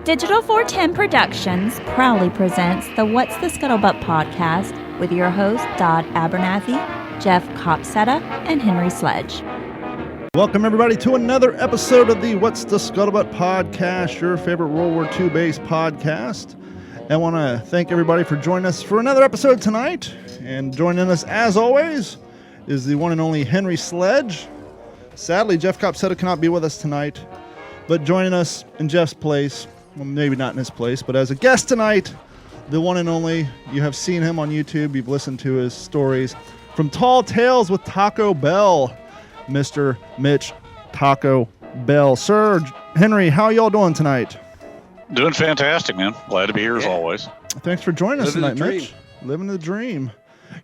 Digital 410 Productions proudly presents the What's the Scuttlebutt podcast with your hosts Dodd Abernathy, Jeff Copsetta, and Henry Sledge. Welcome everybody to another episode of the What's the Scuttlebutt podcast, your favorite World War II based podcast. I want to thank everybody for joining us for another episode tonight. And joining us as always is the one and only Henry Sledge. Sadly, Jeff Copsetta cannot be with us tonight, but joining us in Jeff's place, well, maybe not in his place, but as a guest tonight, the one and only, you have seen him on YouTube, you've listened to his stories, from Tall Tales with Taco Bell, Mr. Mitch Taco Bell. Sir, Henry, how y'all doing tonight? Doing fantastic, man. Glad to be here as always. Thanks for joining us tonight, Mitch. Living the dream.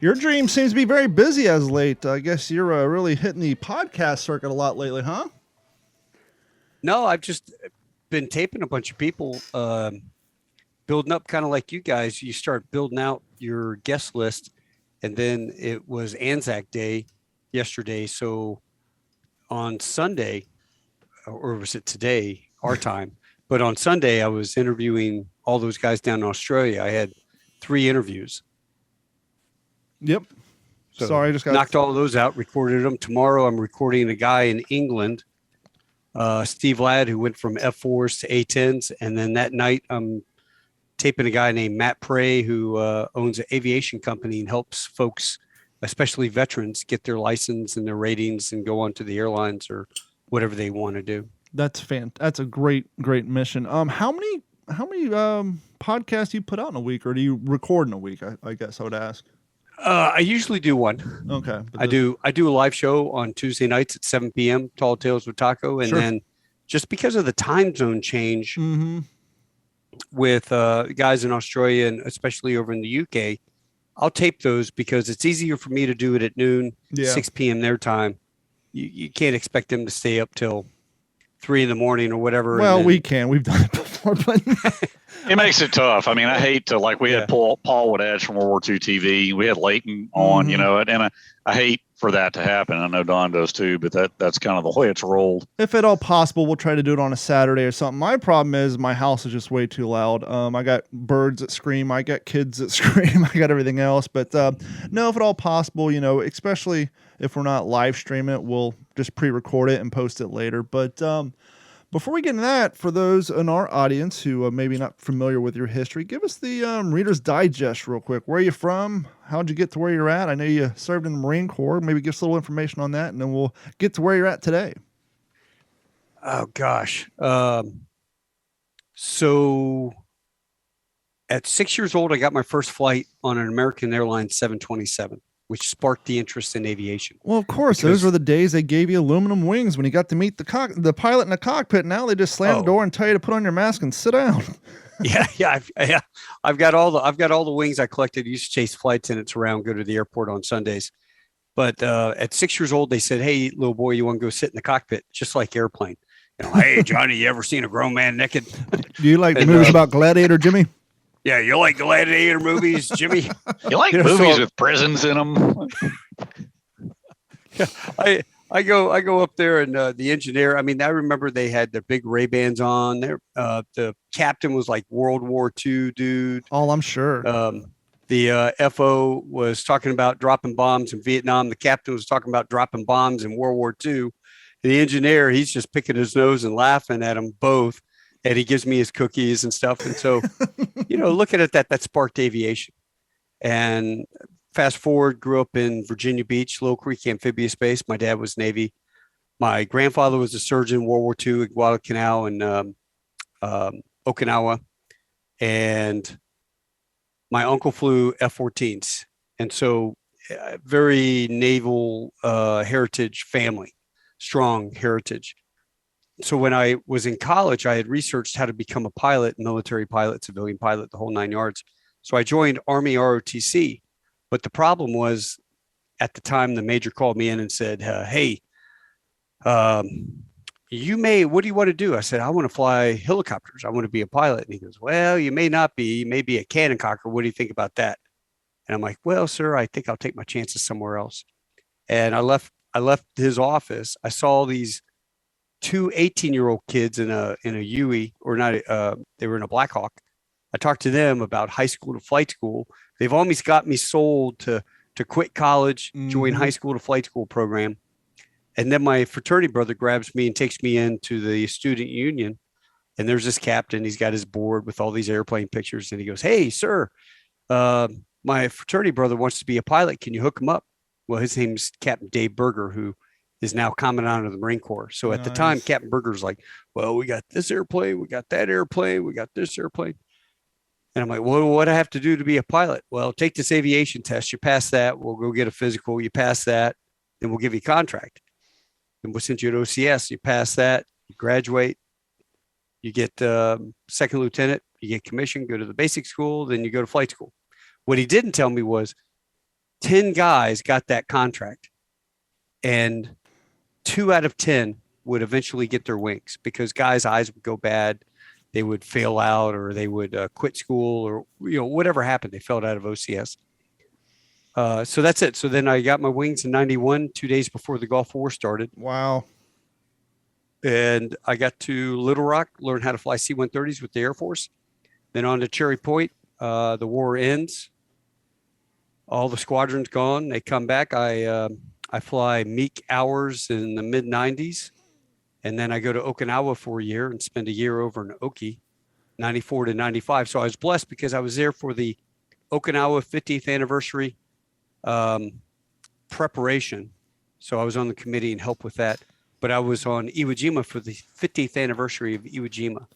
Your dream seems to be very busy as late. I guess you're really hitting the podcast circuit a lot lately, huh? No, I've just been taping a bunch of people, building up kind of like you guys. You start building out your guest list, and then it was Anzac Day yesterday. So on Sunday, or was it today, our time? But on Sunday, I was interviewing all those guys down in Australia. I had 3 interviews. Yep. So sorry, I just got knocked all of those out, recorded them. Tomorrow, I'm recording a guy in England, Steve Ladd, who went from F4s to A10s. And then that night, I'm taping a guy named Matt Prey, who owns an aviation company and helps folks, especially veterans, get their license and their ratings and go on to the airlines or whatever they want to do. That's a great mission. How many podcasts do you put out in a week, or do you record in a week? I guess I would ask. I usually do one. Okay. I do a live show on Tuesday nights at 7 p.m. Tall Tales with Taco, and then just because of the time zone change with guys in Australia and especially over in the UK, I'll tape those because it's easier for me to do it at noon, 6 p.m. their time. You can't expect them to stay up till 3 a.m. or whatever. Well, we can. We've done it before, but it makes it tough. I mean, I hate to, like, we had Paul Woodadge from World War II TV. We had Leighton on, and I hate for that to happen. I know Don does too, but that's kind of the way it's rolled. If at all possible, we'll try to do it on a Saturday or something. My problem is my house is just way too loud. I got birds that scream. I got kids that scream. I got everything else. But no, if at all possible, especially if we're not live streaming it, we'll just pre-record it and post it later. But before we get into that, for those in our audience who are maybe not familiar with your history, give us the Reader's Digest real quick. Where are you from? How'd you get to where you're at? I know you served in the Marine Corps. Maybe give us a little information on that, and then we'll get to where you're at today. Oh, gosh. So at 6 years old, I got my first flight on an American Airlines 727. Which sparked the interest in aviation. Well, of course, those were the days they gave you aluminum wings when you got to meet the pilot in the cockpit. Now they just slam the door and tell you to put on your mask and sit down. Yeah. I've got all the wings I collected. Used to chase flight attendants around, go to the airport on Sundays. But at 6 years old, they said, "Hey, little boy, you want to go sit in the cockpit, just like airplane?" Hey, Johnny, you ever seen a grown man naked? Do you like the movies about Gladiator, Jimmy? Yeah, you like gladiator movies, Jimmy? You like movies with prisons in them? Yeah, I go up there, and the engineer. I mean, I remember they had the big Ray-Bans on. There, the captain was like World War II dude. Oh, I'm sure. The FO was talking about dropping bombs in Vietnam. The captain was talking about dropping bombs in World War II. The engineer, he's just picking his nose and laughing at them both. And he gives me his cookies and stuff. And so, looking at that sparked aviation. And fast forward, grew up in Virginia Beach, Little Creek Amphibious Base. My dad was Navy. My grandfather was a surgeon in World War II at Guadalcanal and Okinawa. And my uncle flew F-14s. And so very naval heritage family, strong heritage. So when I was in college, I had researched how to become a pilot, military pilot, civilian pilot, the whole 9 yards. So I joined Army ROTC. But the problem was, at the time, the major called me in and said, "Hey, what do you want to do?" I said, "I want to fly helicopters. I want to be a pilot." And he goes, "Well, you may not be. You may be a cannon cocker. What do you think about that?" And I'm like, "Well, sir, I think I'll take my chances somewhere else." And I left his office. I saw these two 18-year-old kids in a UE, or not, they were in a Black Hawk. I talked to them about high school to flight school. They've almost got me sold to quit college, join high school to flight school program. And then my fraternity brother grabs me and takes me into the student union. And there's this captain. He's got his board with all these airplane pictures. And he goes, "Hey, sir, my fraternity brother wants to be a pilot. Can you hook him up?" Well, his name's Captain Dave Berger, who is now Commandant of the Marine Corps. So at the time, Captain Berger's like, "Well, we got this airplane, we got that airplane, we got this airplane." And I'm like, "Well, what do I have to do to be a pilot?" "Well, take this aviation test. You pass that, we'll go get a physical. You pass that, then we'll give you a contract. And we'll send you an OCS. You pass that, you graduate, you get second lieutenant, you get commissioned, go to the basic school, then you go to flight school." What he didn't tell me was 10 guys got that contract, and 2 out of 10 would eventually get their wings because guys' eyes would go bad. They would fail out, or they would quit school, or whatever happened. They failed out of OCS. So that's it. So then I got my wings in 91, 2 days before the Gulf War started. Wow. And I got to Little Rock, learn how to fly C-130s with the Air Force. Then on to Cherry Point. The war ends. All the squadrons gone. They come back. I fly Meek hours in the mid 90s. And then I go to Okinawa for a year and spend a year over in Oki, 94 to 95. So I was blessed because I was there for the Okinawa 50th anniversary preparation. So I was on the committee and helped with that. But I was on Iwo Jima for the 50th anniversary of Iwo Jima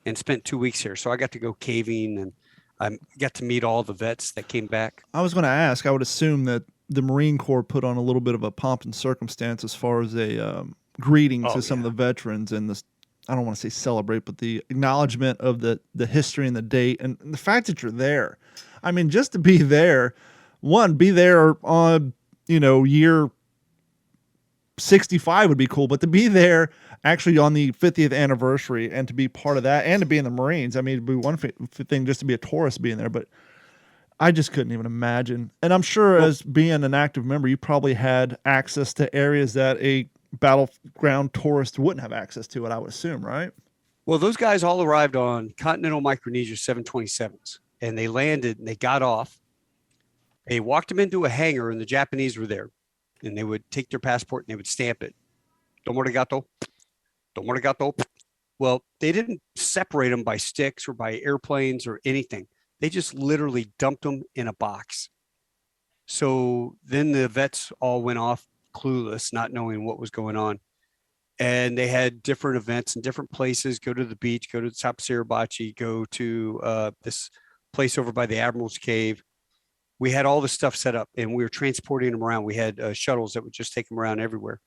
and spent 2 weeks here. So I got to go caving, and I got to meet all the vets that came back. I was going to ask, I would assume that the Marine Corps put on a little bit of a pomp and circumstance as far as a greeting to some of the veterans, and this, I don't want to say celebrate, but the acknowledgement of the history and the date and the fact that you're there. I mean, just to be there, be there on, year 65 would be cool, but to be there actually on the 50th anniversary and to be part of that and to be in the Marines, I mean, it'd be one thing just to be a tourist being there, but I just couldn't even imagine. And I'm sure as being an active member, you probably had access to areas that a battleground tourist wouldn't have access to, I would assume, right? Well, those guys all arrived on Continental Micronesia 727s, and they landed and they got off. They walked them into a hangar, and the Japanese were there, and they would take their passport and they would stamp it. Domorigato, domorigato. Well, they didn't separate them by sticks or by airplanes or anything. They just literally dumped them in a box. So then the vets all went off clueless, not knowing what was going on. And they had different events in different places, go to the beach, go to the top of Suribachi, go to this place over by the Admiral's Cave. We had all the stuff set up, and we were transporting them around. We had shuttles that would just take them around everywhere.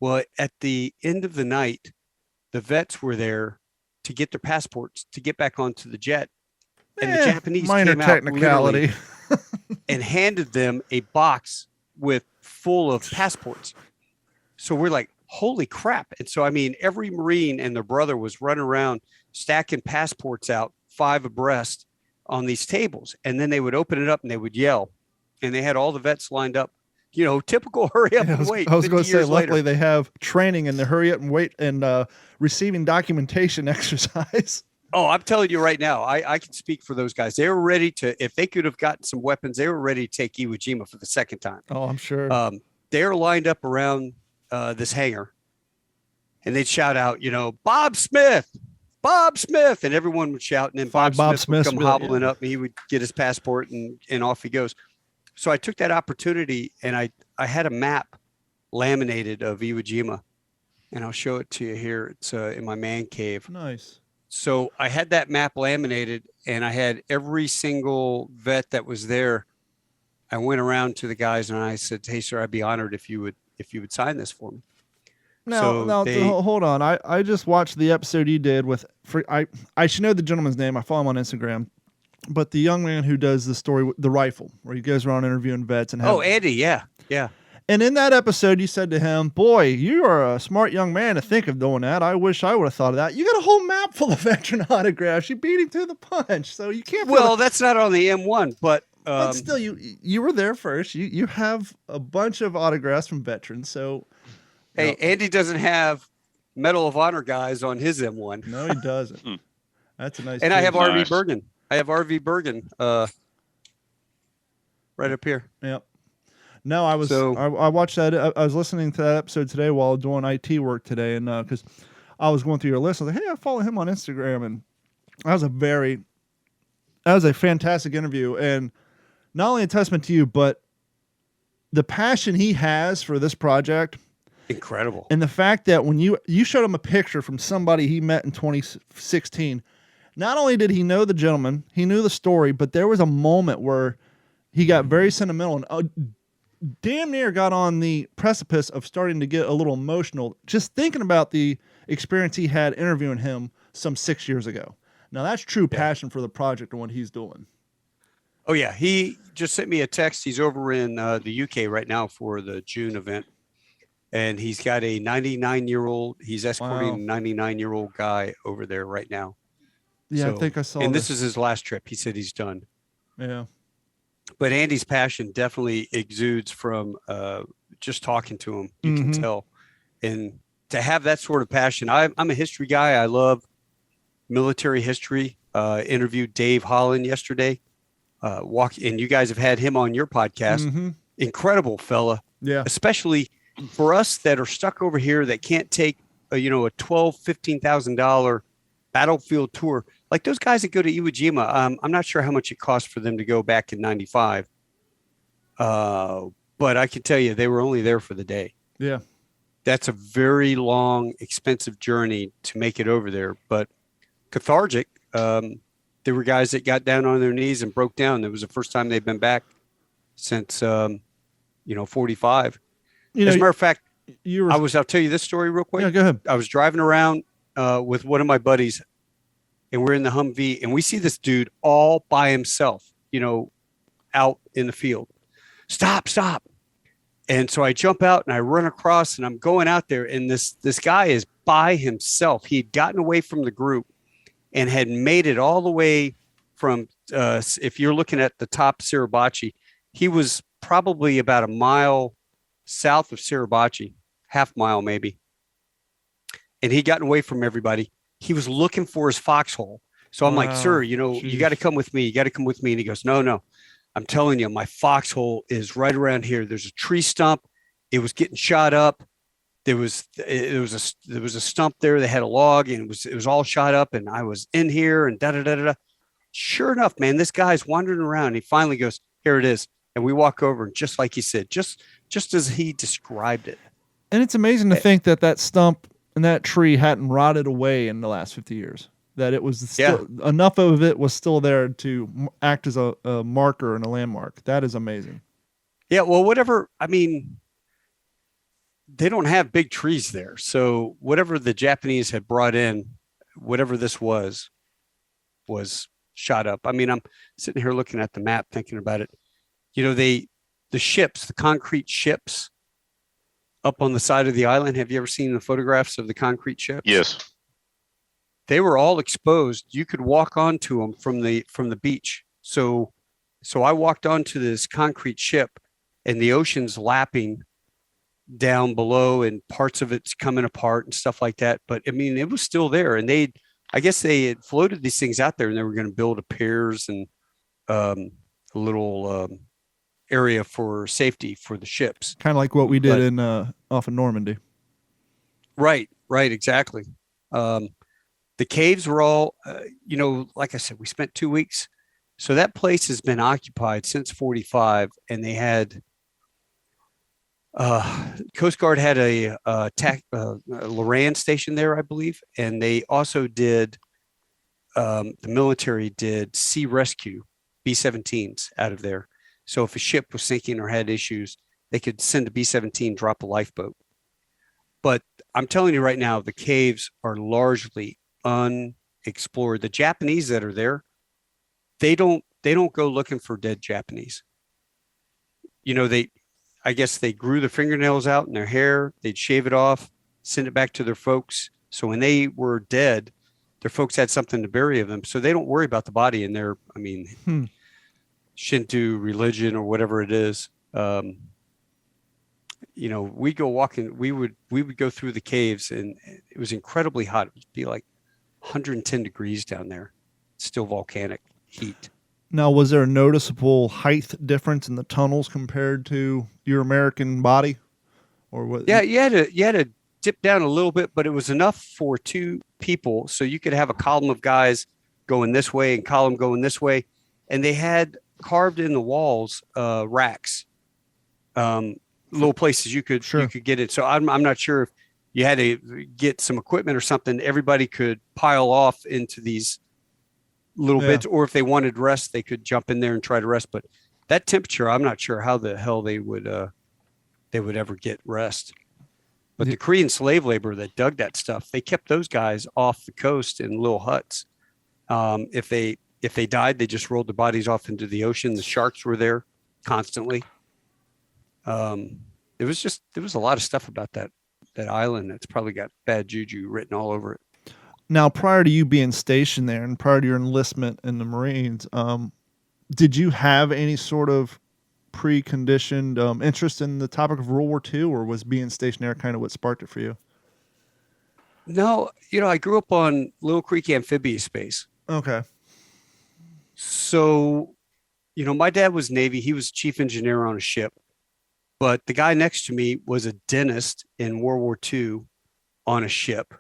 Well, at the end of the night, the vets were there to get their passports to get back onto the jet. And the Japanese minor came technicality out and handed them a box full of passports. So we're like, holy crap. And so, I mean, every Marine and their brother was running around stacking passports out 5 abreast on these tables. And then they would open it up and they would yell. And they had all the vets lined up, typical hurry up and wait. I was going to say, luckily later, they have training in the hurry up and wait and receiving documentation exercise. Oh, I'm telling you right now, I can speak for those guys. They were ready to, if they could have gotten some weapons, they were ready to take Iwo Jima for the second time. Oh, I'm sure. They're lined up around this hangar, and they'd shout out, Bob Smith, and everyone would shout, and then Bob Smith would come hobbling up, and he would get his passport, and off he goes. So I took that opportunity, and I had a map laminated of Iwo Jima, and I'll show it to you here. It's in my man cave. Nice. So I had that map laminated, and I had every single vet that was there. I went around to the guys and I said, "Hey, sir, I'd be honored if you would sign this for me." Now, hold on. I just watched the episode you did with. I should know the gentleman's name. I follow him on Instagram, but the young man who does the story, the rifle, where he goes around interviewing vets and. Andy, yeah. And in that episode, you said to him, "Boy, you are a smart young man to think of doing that. I wish I would have thought of that. You got a whole map full of veteran autographs. You beat him to the punch, so you can't." Well, that's not on the M1, but still, you were there first. You have a bunch of autographs from veterans. So, hey, Andy doesn't have Medal of Honor guys on his M1. No, he doesn't. That's a nice. And I have Nice. RV Bergen. I have RV Bergen right up here. Yep. No, I was. So- I watched that. I was listening to that episode today while doing IT work today, and because I was going through your list, I was like, "Hey, I follow him on Instagram," and that was a fantastic interview, and not only a testament to you, but the passion he has for this project. Incredible. And the fact that when you showed him a picture from somebody he met in 2016, not only did he know the gentleman, he knew the story, but there was a moment where he got very sentimental and damn near got on the precipice of starting to get a little emotional just thinking about the experience he had interviewing him some 6 years ago. Now that's true passion for the project and what he's doing. Oh yeah, he just sent me a text. He's over in the UK right now for the June event, and he's got a 99-year-old. He's escorting a 99-year-old guy over there right now. Yeah, So- I think I saw. And this is his last trip. He said he's done. yeah. But Andy's passion definitely exudes from just talking to him. You can tell, and to have that sort of passion. I'm a history guy. I love military history. Interviewed Dave Holland yesterday. And you guys have had him on your podcast. Incredible fella. Yeah. Especially for us that are stuck over here that can't take a $12,000-$15,000 battlefield tour. Like those guys that go to Iwo Jima, I'm not sure how much it cost for them to go back in 95. But I can tell you they were only there for the day. Yeah. That's a very long, expensive journey to make it over there, but cathartic. There were guys that got down on their knees and broke down. It was the first time they've been back since, 45. As a matter of fact, I'll tell you this story real quick. Yeah, go ahead. I was driving around with one of my buddies, and we're in the Humvee, and we see this dude all by himself, out in the field. Stop. And so I jump out and I run across, and I'm going out there, and this guy is by himself. He had gotten away from the group and had made it all the way from, if you're looking at the top Suribachi, he was probably about a mile south of Suribachi, half mile maybe. And he'd gotten away from everybody. He was looking for his foxhole. So I'm like, sir, you got to come with me. You got to come with me. And he goes, no. I'm telling you, my foxhole is right around here. There's a tree stump. It was getting shot up. There was a stump there that had a log, and it was all shot up. And I was in here and da. Sure enough, man, this guy's wandering around. He finally goes, here it is. And we walk over, and just like he said, just as he described it. And it's amazing to think that stump and that tree hadn't rotted away in the last 50 years. That it was still, enough of it was still there to act as a marker and a landmark. That is amazing. Yeah, well, whatever. I mean, they don't have big trees there. So whatever the Japanese had brought in, whatever this was shot up. I mean, I'm sitting here looking at the map, thinking about it. The ships, the concrete ships up on the side of the island. Have you ever seen the photographs of the concrete ships? Yes. They were all exposed. You could walk onto them from the beach. So I walked onto this concrete ship, and the ocean's lapping down below, and parts of it's coming apart and stuff like that. But I mean, it was still there, and I guess they had floated these things out there, and they were going to build a piers and a little area for safety for the ships. Kind of like what we did in off of Normandy. Right, exactly. The caves were all, like I said, we spent 2 weeks. So that place has been occupied since 45, and they had Coast Guard had a Loran station there, I believe, and they also did the military did sea rescue B-17s out of there. So if a ship was sinking or had issues, they could send a B-17, drop a lifeboat. But I'm telling you right now, the caves are largely unexplored. The Japanese that are there, they don't go looking for dead Japanese. I guess they grew the fingernails out in their hair. They'd shave it off, send it back to their folks. So when they were dead, their folks had something to bury them. So they don't worry about the body in their, Shinto religion or whatever it is. we'd go walking, we would go through the caves, and it was incredibly hot. It would be like 110 degrees down there, still volcanic heat. Now, was there a noticeable height difference in the tunnels compared to your American body, or what? Yeah, you had to dip down a little bit, but it was enough for two people, so you could have a column of guys going this way and column going this way, and they had carved in the walls racks, little places you could get it. So I'm not sure if you had to get some equipment or something. Everybody could pile off into these little bits, or if they wanted rest, they could jump in there and try to rest. But that temperature, I'm not sure how the hell they would ever get rest. But the Korean slave labor that dug that stuff, they kept those guys off the coast in little huts. If they died, they just rolled the bodies off into the ocean. The sharks were there constantly. There was a lot of stuff about that island that's probably got bad juju written all over it. Now, prior to you being stationed there and prior to your enlistment in the Marines, did you have any sort of preconditioned interest in the topic of World War II, or was being stationed there kind of what sparked it for you? No, I grew up on Little Creek Amphibious Base. Okay. So, my dad was Navy. He was chief engineer on a ship. But the guy next to me was a dentist in World War II on a ship.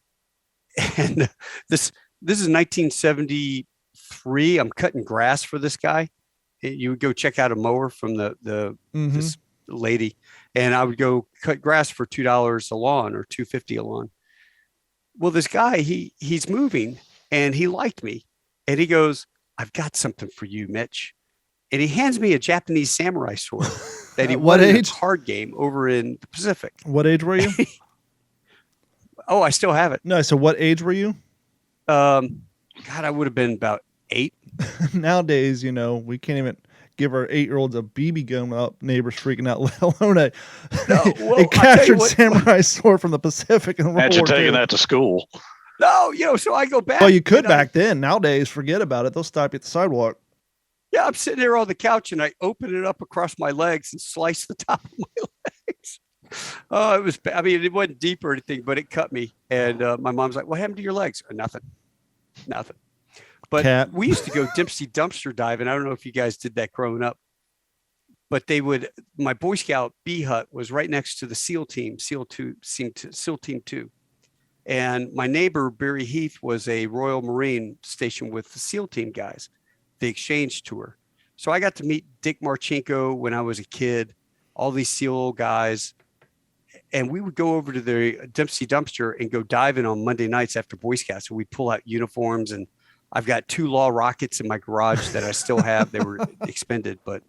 And this is 1973. I'm cutting grass for this guy. You would go check out a mower from this lady, and I would go cut grass for $2 a lawn or $2.50 a lawn. Well, this guy, he's moving, and he liked me, and he goes, "I've got something for you, Mitch." And he hands me a Japanese samurai sword that he won in a card game over in the Pacific. What age were you? Oh, I still have it. No, so what age were you? God, I would have been about 8. Nowadays, we can't even give our 8-year-olds a BB gun up. Neighbors freaking out, let alone a captured samurai sword from the Pacific. Imagine taking that to school. No, so I go back. Well, you could back then. Nowadays, forget about it. They'll stop you at the sidewalk. Yeah, I'm sitting there on the couch, and I open it up across my legs and slice the top of my legs. Oh, it was, it wasn't deep or anything, but it cut me. And my mom's like, "What happened to your legs?" Nothing. But we used to go Dempsey dumpster diving. I don't know if you guys did that growing up, but my Boy Scout B hut was right next to the SEAL team, SEAL Team 2. And my neighbor, Barry Heath, was a Royal Marine stationed with the SEAL team guys, the exchange tour. So I got to meet Dick Marchenko when I was a kid, all these SEAL guys. And we would go over to the Dempsey dumpster and go diving on Monday nights after Boy Scouts. So we'd pull out uniforms, and I've got 2 Law rockets in my garage that I still have. They were expended, but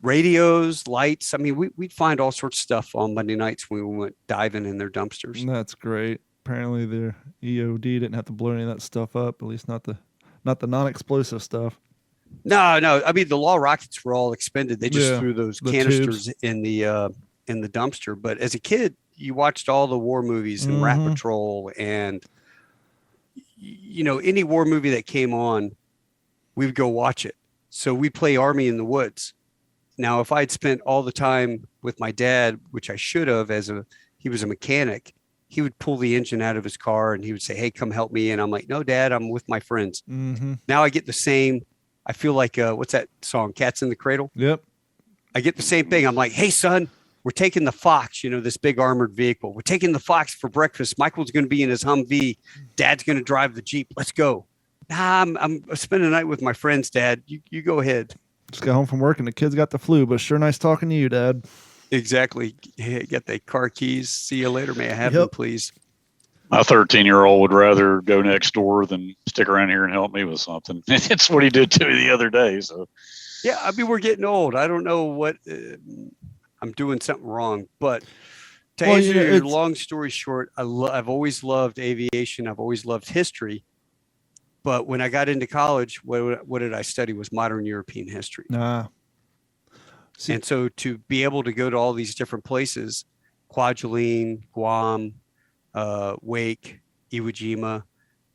radios, lights. We'd find all sorts of stuff on Monday nights when we went diving in their dumpsters. That's great. Apparently the EOD didn't have to blow any of that stuff up, at least not the non-explosive stuff. No. The Law rockets were all expended. They just threw those canisters in the dumpster. But as a kid, you watched all the war movies and Rat Patrol, and any war movie that came on, we would go watch it. So we play Army in the Woods. Now, if I'd spent all the time with my dad, which I should have, he was a mechanic, he would pull the engine out of his car and he would say, "Hey, come help me." And I'm like, "No, Dad, I'm with my friends." Now I get the same. I feel like, what's that song? Cats in the Cradle. Yep. I get the same thing. I'm like, "Hey, son, we're taking the Fox, this big armored vehicle. We're taking the Fox for breakfast. Michael's going to be in his Humvee. Dad's going to drive the Jeep. Let's go." Nah, I'm spending the night with my friends, Dad. You go ahead. Just got home from work and the kids got the flu, but sure nice talking to you, Dad. Exactly. Hey, get the car keys. See you later. May I have them, please? My 13-year-old would rather go next door than stick around here and help me with something. It's what he did to me the other day. So, yeah, we're getting old. I don't know what I'm doing something wrong, but to answer your long story short, I've always loved aviation. I've always loved history. But when I got into college, what did I study? Was modern European history. And so to be able to go to all these different places, Kwajalein, Guam, Wake, Iwo Jima,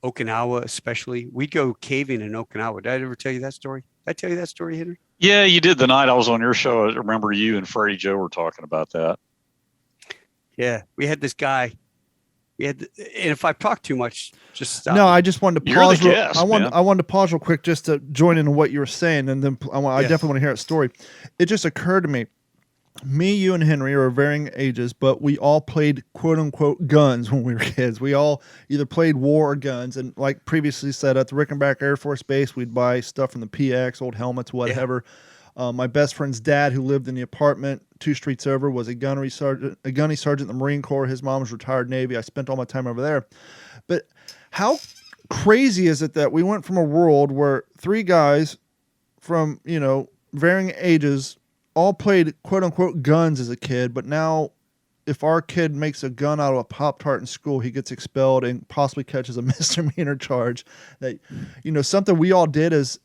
Okinawa especially, we'd go caving in Okinawa. Did I ever tell you that story? Did I tell you that story, Henry? Yeah, you did the night I was on your show. I remember you and Freddie Joe were talking about that. Yeah, we had this guy. And if I've talked too much, just stop. No, I just wanted to You're pause. the guest, I wanted man. to pause real quick just to join into what you were saying, and then I definitely want to hear that story. It just occurred to me. Me, you, and Henry are varying ages, but we all played quote unquote guns when we were kids. We all either played war or guns. And like previously said, at the Rickenbacker Air Force Base, we'd buy stuff from the PX, old helmets, whatever. Yeah. My best friend's dad, who lived in the apartment 2 streets over, was a gunny sergeant in the Marine Corps. His mom was retired Navy. I spent all my time over there. But how crazy is it that we went from a world where 3 guys from, varying ages all played quote unquote guns as a kid, but now if our kid makes a gun out of a Pop-Tart in school, he gets expelled and possibly catches a misdemeanor charge. That, something we all did as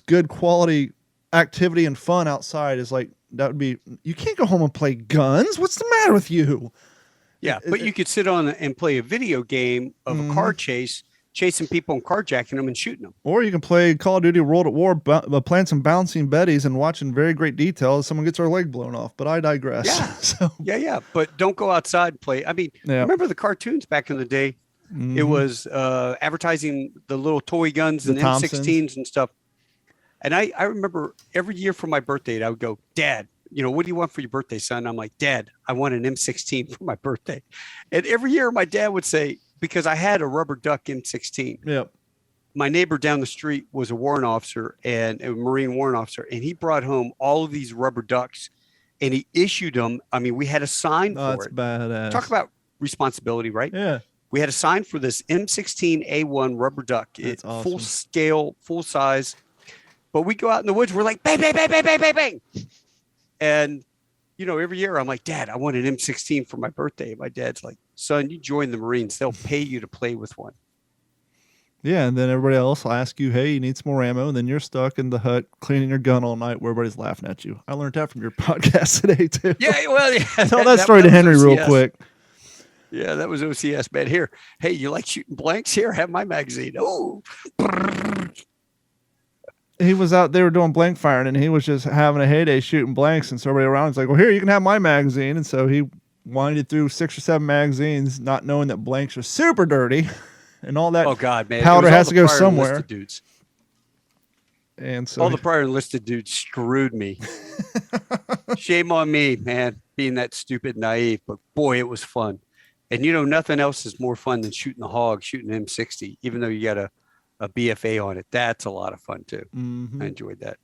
good quality activity and fun outside is like, that would be, you can't go home and play guns. What's the matter with you? Yeah, but you could sit on and play a video game of a car chase, chasing people and carjacking them and shooting them. Or you can play Call of Duty World at War, playing some bouncing betties and watching very great detail as someone gets their leg blown off. But I digress. Yeah, yeah. But don't go outside and play. I mean, remember the cartoons back in the day? It was advertising the little toy guns and M16s and stuff. And I remember every year for my birthday, I would go, Dad, what do you want for your birthday, son? I'm like, Dad, I want an M16 for my birthday. And every year my dad would say, because I had a rubber duck M16. Yep. My neighbor down the street was a warrant officer and a Marine warrant officer, and he brought home all of these rubber ducks, and he issued them. I mean, we had a sign for it. That's badass. Talk about responsibility, right? Yeah. We had a sign for this M16A1 rubber duck. It's awesome. Full scale, full size. But we go out in the woods, we're like, bang, bang, bang, bang, bang, bang, bang. And, every year I'm like, Dad, I want an M16 for my birthday. My dad's like, son, you join the Marines. They'll pay you to play with one. Yeah, and then everybody else will ask you, hey, you need some more ammo, and then you're stuck in the hut cleaning your gun all night where everybody's laughing at you. I learned that from your podcast today, too. Yeah, well, yeah. Tell that story to Henry real quick. Yeah, that was OCS, man. Here, hey, you like shooting blanks? Here, have my magazine. Oh. He was out, they were doing blank firing, and he was just having a heyday shooting blanks, and so everybody around was like, well, here, you can have my magazine. And so he winded through 6 or 7 magazines, not knowing that blanks are super dirty, and all that powder has to go somewhere. Dudes. And so all the prior enlisted dudes screwed me. Shame on me, man, being that stupid naive. But boy, it was fun. And nothing else is more fun than shooting a hog, shooting an M60, even though you got a BFA on it. That's a lot of fun too. I enjoyed that.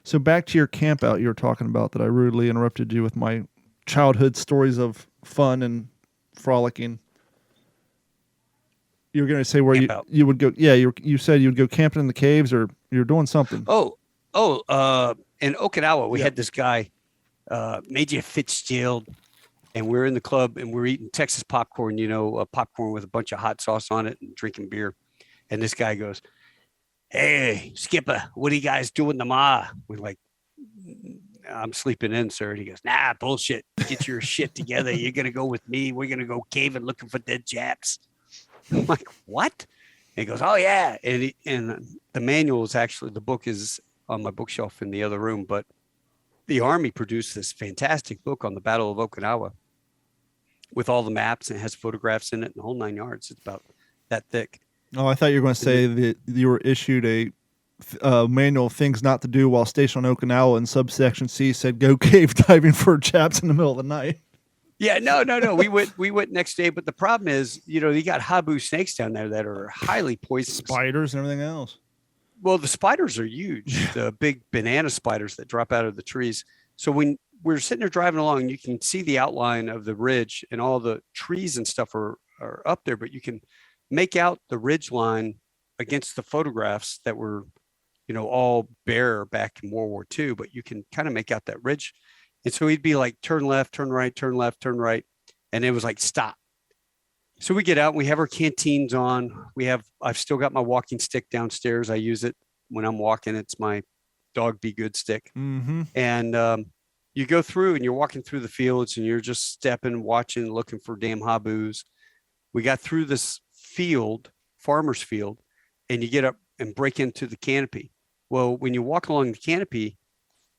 So back to your camp out you were talking about that I rudely interrupted you with my childhood stories of fun and frolicking. You were going to say where you would go. Yeah, you said you would go camping in the caves, or you're doing something. In Okinawa, we had this guy, Major Fitzgerald, and we're in the club and we're eating Texas popcorn, popcorn with a bunch of hot sauce on it and drinking beer. And this guy goes, hey, Skipper, what are you guys doing tomorrow? We're like, I'm sleeping in, sir. And he goes, nah, bullshit. Get your shit together. You're going to go with me. We're going to go caving looking for dead Japs. I'm like, what? And he goes, oh, yeah. And the manual is actually, the book is on my bookshelf in the other room. But the Army produced this fantastic book on the Battle of Okinawa with all the maps, and it has photographs in it and the whole 9 yards. It's about that thick. Oh, I thought you were going to say that you were issued a manual of things not to do while stationed on Okinawa, and subsection C said go cave diving for Japs in the middle of the night. Yeah, no. We went next day, but the problem is, you got habu snakes down there that are highly poisonous. Spiders and everything else. Well, the spiders are huge, the big banana spiders that drop out of the trees. So when we're sitting there driving along, you can see the outline of the ridge, and all the trees and stuff are up there, but you can make out the ridge line against the photographs that were, all bare back in World War II, but you can kind of make out that ridge. And so he'd be like, turn left, turn right, turn left, turn right. And it was like, stop. So we get out and we have our canteens on. I've still got my walking stick downstairs. I use it when I'm walking. It's my dog be good stick. Mm-hmm. And you go through and you're walking through the fields and you're just stepping, watching, looking for damn habus. We got through this field, farmer's field, and you get up and break into the canopy. Well, when you walk along the canopy,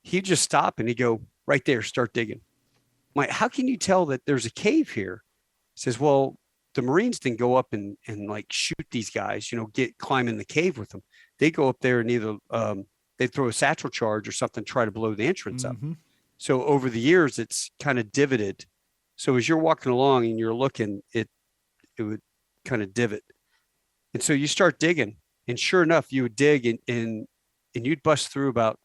he'd just stop and he'd go right there, start digging. I'm like, how can you tell that there's a cave here? He says, well, the Marines didn't go up and like shoot these guys, climb in the cave with them. They go up there and either they throw a satchel charge or something, try to blow the entrance up. So over the years, it's kind of divoted. So as you're walking along and you're looking, it would kind of divot. And so you start digging, and sure enough, you would dig and you'd bust through about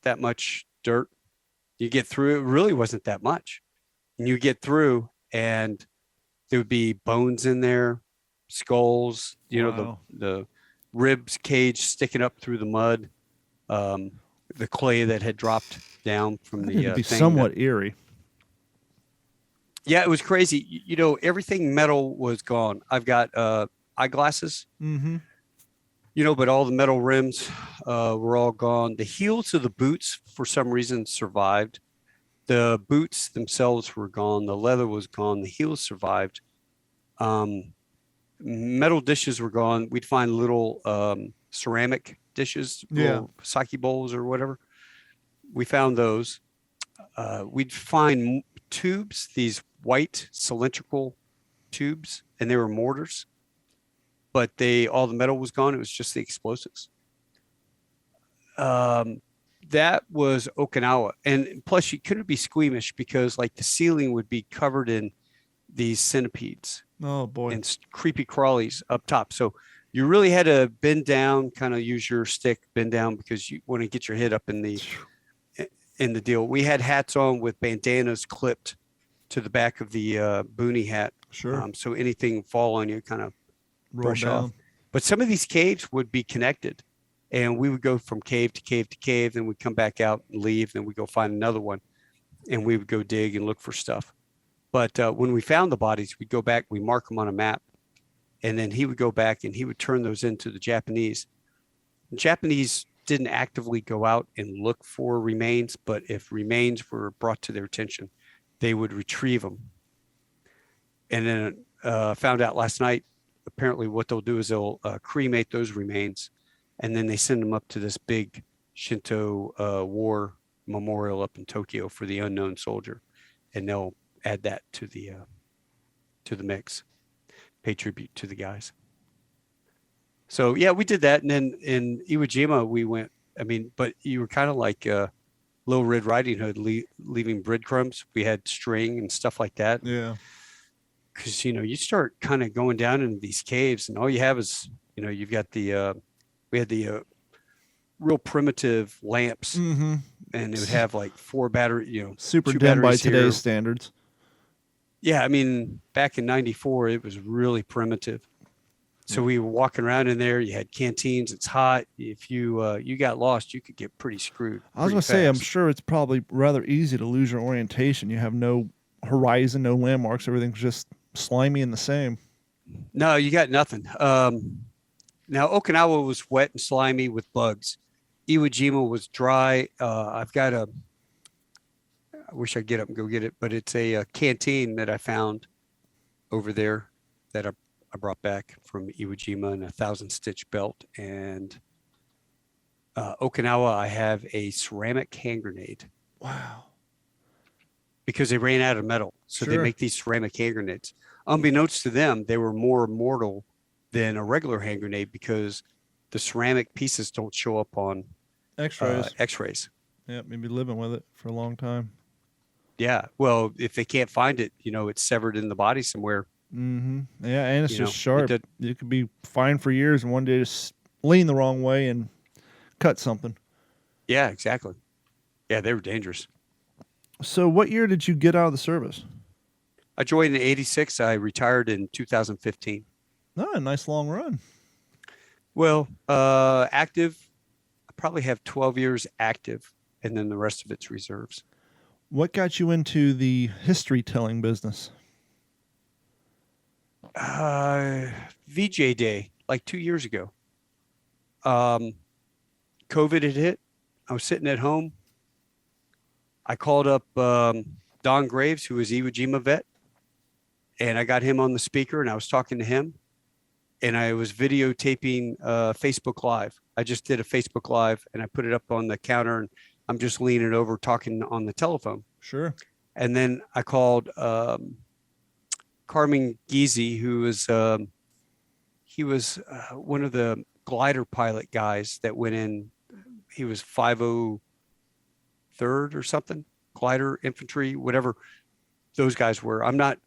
that much dirt. You get through, it really wasn't that much. And you get through and there would be bones in there, skulls, Wow. the ribs cage sticking up through the mud, the clay that had dropped down from That the would be thing somewhat eerie. Yeah, it was crazy. Everything metal was gone. I've got eyeglasses, but all the metal rims were all gone. The heels of the boots, for some reason, survived. The boots themselves were gone. The leather was gone. The heels survived. Metal dishes were gone. We'd find little ceramic dishes, little sake bowls or whatever. We found those. We'd find tubes, these white cylindrical tubes, and they were mortars, but all the metal was gone. It was just the explosives. That was Okinawa. And plus you couldn't be squeamish because like the ceiling would be covered in these centipedes. Oh boy. And creepy crawlies up top. So you really had to bend down, kind of use your stick, bend down, because you want to get your head up in the deal. We had hats on with bandanas clipped to the back of the boonie hat. Sure. So anything fall on you, kind of brush down off. But some of these caves would be connected, and we would go from cave to cave to cave. Then we'd come back out and leave. Then we'd go find another one, and we would go dig and look for stuff. But when we found the bodies, we'd go back, we mark them on a map, and then he would go back and he would turn those into the Japanese. The Japanese didn't actively go out and look for remains, but if remains were brought to their attention, they would retrieve them. And then found out last night, apparently what they'll do is they'll cremate those remains, and then they send them up to this big Shinto war memorial up in Tokyo for the unknown soldier, and they'll add that to the mix, pay tribute to the guys. So yeah, we did that. And then in Iwo Jima, we went, but you were kind of like Little Red Riding Hood, leaving breadcrumbs. We had string and stuff like that. Yeah. Cause you start kind of going down into these caves, and all you have is, you've got we had the real primitive lamps, and it would have like 4 battery, super 2 dim by batteries here. today's standards. Yeah, back in '94, it was really primitive. So we were walking around in there. You had canteens. It's hot. If you got lost, you could get pretty screwed. I was going to say, I'm sure it's probably rather easy to lose your orientation. You have no horizon, no landmarks. Everything's just slimy and the same. No, you got nothing. Now, Okinawa was wet and slimy with bugs. Iwo Jima was dry. I wish I'd get up and go get it, but it's a canteen that I found over there that I brought back from Iwo Jima, and a 1,000-stitch belt. And Okinawa, I have a ceramic hand grenade. Wow. Because they ran out of metal. So they make these ceramic hand grenades. Unbeknownst to them, they were more mortal than a regular hand grenade because the ceramic pieces don't show up on X-rays. Yeah, maybe living with it for a long time. Yeah. Well, if they can't find it, it's severed in the body somewhere. Mm-hmm. Yeah, and it's just sharp. You could be fine for years, and one day just lean the wrong way and cut something. Yeah, exactly. Yeah, they were dangerous. So what year did you get out of the service? I joined in '86. I retired in 2015. Oh, a nice long run. Well, active, I probably have 12 years active, and then the rest of it's reserves. What got you into the history telling business? VJ Day, like 2 years ago. COVID had hit. I was sitting at home. I called up Don Graves, who was Iwo Jima vet, and I got him on the speaker, and I was talking to him, and I was videotaping Facebook Live. I just did a Facebook Live and I put it up on the counter and I'm just leaning over talking on the telephone. Sure. And then I called Carmen Giese, who was he was one of the glider pilot guys that went in. He was 503rd or something, glider infantry, whatever those guys were. I'm not,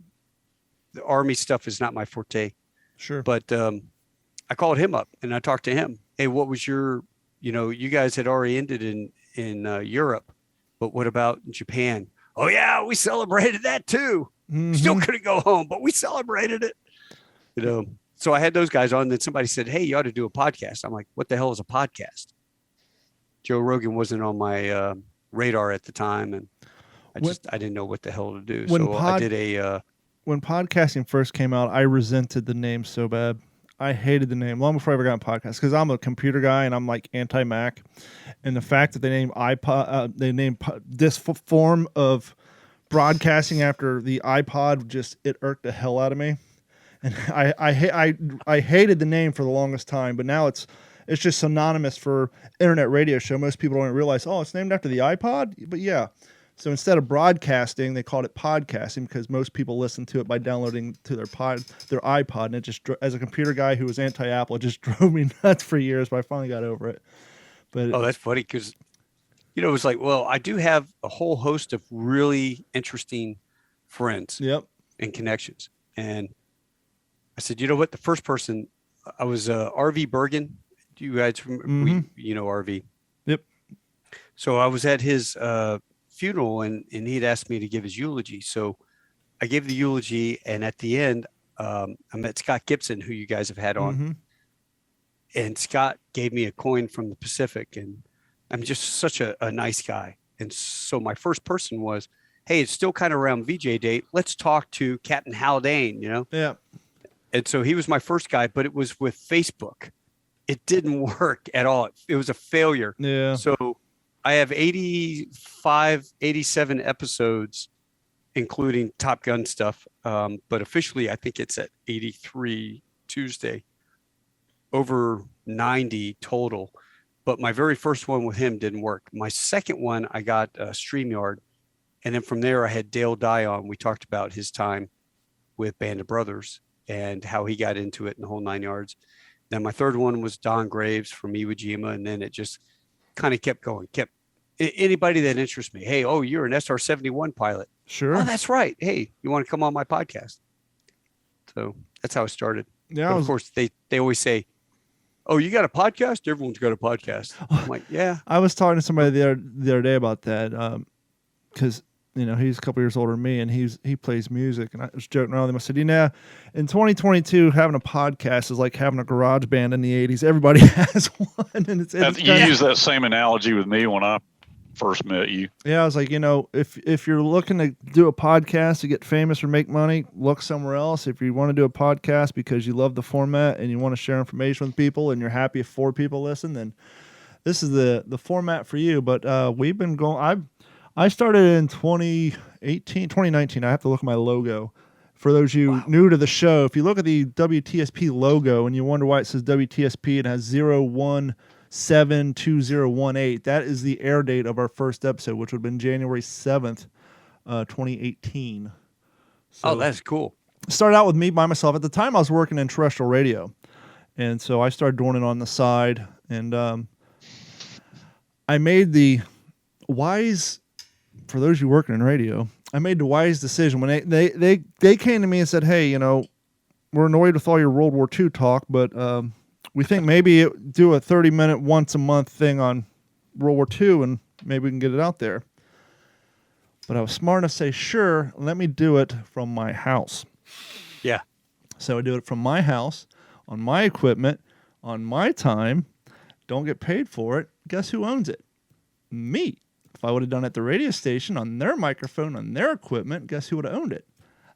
the Army stuff is not my forte. Sure. But I called him up and I talked to him. Hey, what was your, you guys had already ended in Europe, but what about Japan? Oh yeah, we celebrated that too. Mm-hmm. Still couldn't go home, but we celebrated it. So I had those guys on. Then somebody said, "Hey, you ought to do a podcast." I'm like, "What the hell is a podcast?" Joe Rogan wasn't on my radar at the time, and I didn't know what the hell to do. So I did a. When podcasting first came out, I resented the name so bad. I hated the name long before I ever got on podcast because I'm a computer guy and I'm like anti-Mac, and the fact that they named this form of broadcasting after the iPod it irked the hell out of me, and I hated the name for the longest time. But now it's just synonymous for internet radio show. Most people don't realize, it's named after the iPod. But yeah. So instead of broadcasting, they called it podcasting because most people listen to it by downloading to their iPod. And it just, as a computer guy who was anti-Apple, it just drove me nuts for years, but I finally got over it. But that's funny because, it was like, well, I do have a whole host of really interesting friends and connections. And I said, you know what? The first person, I was RV Bergen. Do you guys remember? RV? Yep. So I was at his funeral and he'd asked me to give his eulogy. So I gave the eulogy, and at the end, I met Scott Gibson, who you guys have had on. Mm-hmm. And Scott gave me a coin from the Pacific, and I'm just such a nice guy. And so my first person was, hey, it's still kind of around VJ date. Let's talk to Captain Haldane, Yeah. And so he was my first guy, but it was with Facebook. It didn't work at all. It was a failure. Yeah. So I have 87 episodes, including Top Gun stuff. But officially, I think it's at 83 Tuesday, over 90 total. But my very first one with him didn't work. My second one, I got StreamYard. And then from there, I had Dale Dye on. We talked about his time with Band of Brothers and how he got into it in the whole 9 yards. Then my third one was Don Graves from Iwo Jima. And then it just kind of kept going, anybody that interests me. Hey, you're an SR-71 pilot. Sure. Oh, that's right. Hey, you want to come on my podcast? So that's how it started. Yeah. Of course, they always say, oh, you got a podcast? Everyone's got a podcast. I'm like, yeah. I was talking to somebody the other day about that because, he's a couple years older than me and he plays music. And I was joking around with him. I said, in 2022, having a podcast is like having a garage band in the 80s. Everybody has one. And you use that same analogy with me when I first met you. Yeah, I was like, if you're looking to do a podcast to get famous or make money, look somewhere else. If you want to do a podcast because you love the format and you want to share information with people and you're happy if 4 people listen, then this is the format for you. But we've been going. I started in 2019. I have to look at my logo. For those of you new to the show, if you look at the WTSP logo and you wonder why it says WTSP, it has 0172018. That is the air date of our first episode, which would have been January 7th, 2018. So that's cool. Started out with me by myself. At the time, I was working in terrestrial radio. And so I started doing it on the side. And I made the wise... For those of you working in radio, I made the wise decision when they came to me and said, hey, we're annoyed with all your World War II talk, but we think maybe do a 30-minute once a month thing on World War II and maybe we can get it out there. But I was smart enough to say, sure, let me do it from my house. Yeah. So I do it from my house, on my equipment, on my time, don't get paid for it. Guess who owns it? Me. If I would have done it at the radio station on their microphone, on their equipment, guess who would have owned it?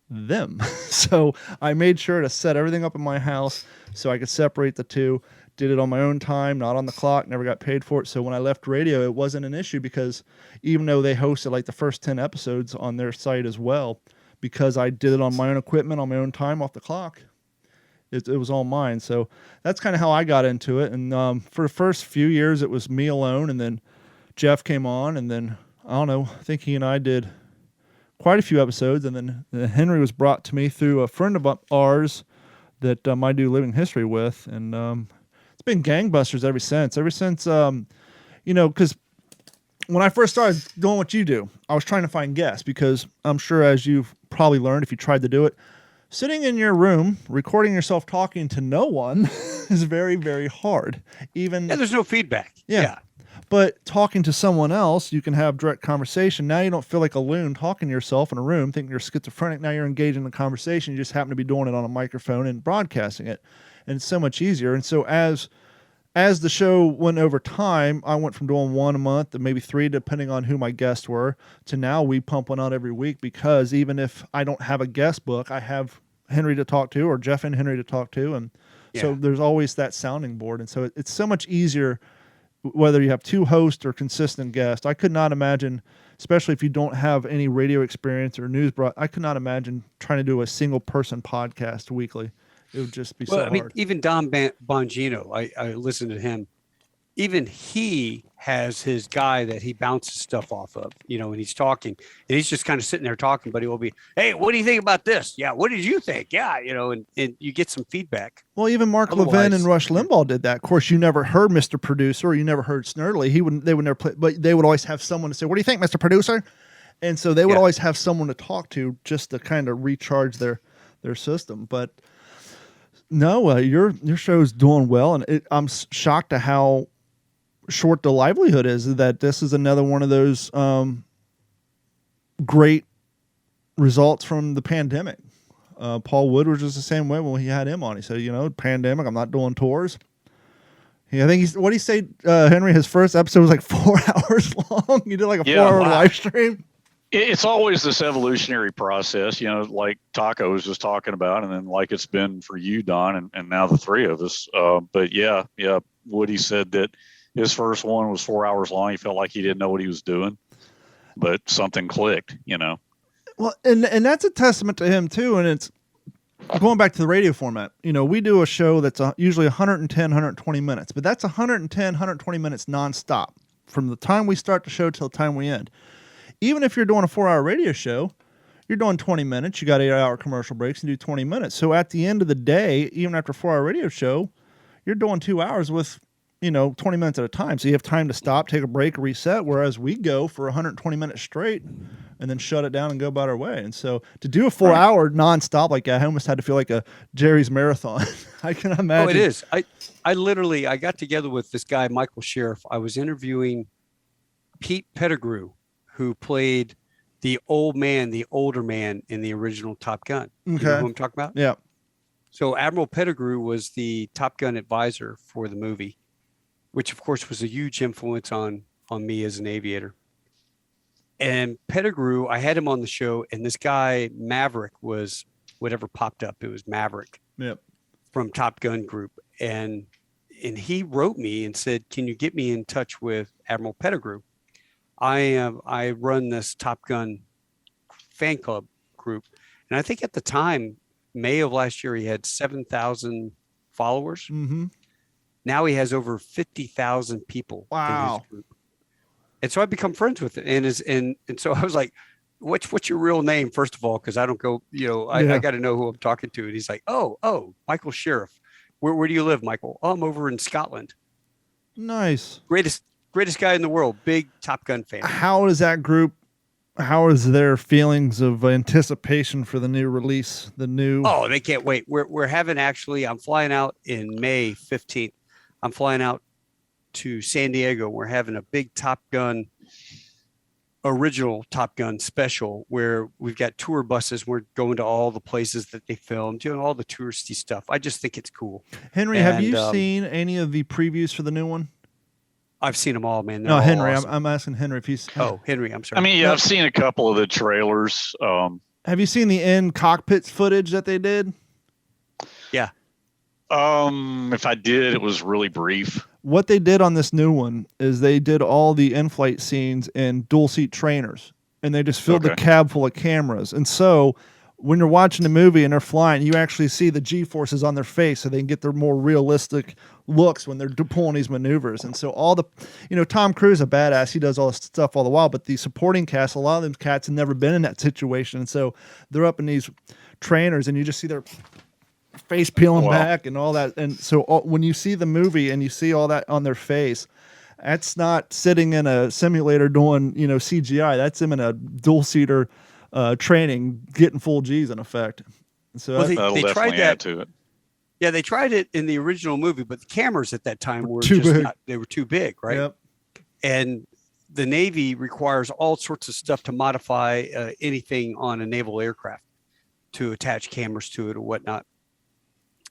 Them. So I made sure to set everything up in my house so I could separate the two. Did it on my own time, not on the clock, never got paid for it. So when I left radio, it wasn't an issue because even though they hosted like the first 10 episodes on their site as well, because I did it on my own equipment, on my own time, off the clock, It was all mine. So that's kind of how I got into it. And for the first few years, it was me alone. And then Jeff came on. And then, I don't know, I think he and I did quite a few episodes. And then Henry was brought to me through a friend of ours that I do living history with. And it's been gangbusters ever since. Because when I first started doing what you do, I was trying to find guests because I'm sure, as you've probably learned if you tried to do it, sitting in your room, recording yourself talking to no one is very, very hard. There's no feedback. Yeah. But talking to someone else, you can have direct conversation. Now you don't feel like a loon talking to yourself in a room, thinking you're schizophrenic. Now you're engaged in the conversation. You just happen to be doing it on a microphone and broadcasting it. And it's so much easier. And so as the show went over time, I went from doing 1 a month to maybe 3, depending on who my guests were, to now we pump one out every week, because even if I don't have a guest book, I have Henry to talk to, or Jeff and Henry to talk to. And so there's always that sounding board. And so it's so much easier whether you have 2 hosts or consistent guests. I could not imagine, especially if you don't have any radio experience or news I could not imagine trying to do a single person podcast weekly. It would just be so hard. Even Don Bongino, I listened to him. Even he has his guy that he bounces stuff off of, when he's talking, and he's just kind of sitting there talking, but he will be, hey, what do you think about this? Yeah. What did you think? Yeah. And you get some feedback. Well, even Mark Levin and Rush Limbaugh did that. Of course, you never heard Mr. Producer, you never heard Snerdley. They would never play, but they would always have someone to say, what do you think, Mr. Producer? And so they would always have someone to talk to just to kind of recharge their system. But no, your show's doing well. And I'm shocked at how short the livelihood is. That this is another one of those great results from the pandemic. Paul Woodward was the same way when he had him on. He said, pandemic, I'm not doing tours. I think what did he say, Henry? His first episode was like 4 hours long. He did like a 4-hour live stream. It's always this evolutionary process, like Taco was just talking about, and then like it's been for you, Don, and now the 3 of us. But Woody said that his first one was 4 hours long. He felt like he didn't know what he was doing, but something clicked, Well, and that's a testament to him too. And it's going back to the radio format. We do a show that's usually 110, 120 minutes, but that's 110, 120 minutes nonstop from the time we start the show till the time we end. Even if you're doing a 4-hour radio show, you're doing 20 minutes. You got 8-hour commercial breaks and do 20 minutes. So at the end of the day, even after a 4-hour radio show, you're doing 2 hours with 20 minutes at a time. So you have time to stop, take a break, reset, whereas we go for 120 minutes straight and then shut it down and go about our way. And so to do a 4-hour nonstop like that, I almost had to feel like a Jerry's Marathon. I can imagine. Oh, it is. I got together with this guy, Michael Sheriff. I was interviewing Pete Pettigrew, who played the older man in the original Top Gun. Okay. You know who I'm talking about? Yeah. So Admiral Pettigrew was the Top Gun advisor for the movie, which of course was a huge influence on me as an aviator. And Pettigrew, I had him on the show, and this guy Maverick was whatever popped up. It was Maverick. Yep. From Top Gun Group. And he wrote me and said, can you get me in touch with Admiral Pettigrew? I run this Top Gun fan club group. And I think at the time, May of last year, he had 7,000 followers. Mm-hmm. Now he has over 50,000 people in his group. And so I become friends with it. And so I was like, what's your real name, first of all? Because I don't go, I got to know who I'm talking to. And he's like, oh, Michael Sheriff. Where do you live, Michael? Oh, I'm over in Scotland. Nice. Greatest guy in the world. Big Top Gun fan. How is that group? How is their feelings of anticipation for the new release? Oh, they can't wait. We're having I'm flying out in May 15th. I'm flying out to San Diego. We're having a big original Top Gun special where we've got tour buses. We're going to all the places that they filmed, doing all the touristy stuff. I just think it's cool. Henry, have you seen any of the previews for the new one? I've seen them all, man. No, Henry. Awesome. I'm asking Henry if he's. Oh, Henry. I'm sorry. I mean, I've seen a couple of the trailers. Have you seen the end cockpit footage that they did? Yeah. If I did, it was really brief. What they did on this new one is they did all the in-flight scenes in dual seat trainers, and they just filled the cab full of cameras. And so when you're watching the movie and they're flying, you actually see the G-forces on their face so they can get their more realistic looks when they're pulling these maneuvers. And so all the, Tom Cruise, a badass, he does all this stuff all the while, but the supporting cast, a lot of them cats have never been in that situation. And so they're up in these trainers and you just see their face peeling back and all that. And so when you see the movie and you see all that on their face, that's not sitting in a simulator doing, CGI. That's them in a dual-seater training, getting full G's in effect. So they tried that to it. Yeah, they tried it in the original movie, but the cameras at that time were too big. They were too big, right? Yep. And the Navy requires all sorts of stuff to modify anything on a naval aircraft to attach cameras to it or whatnot.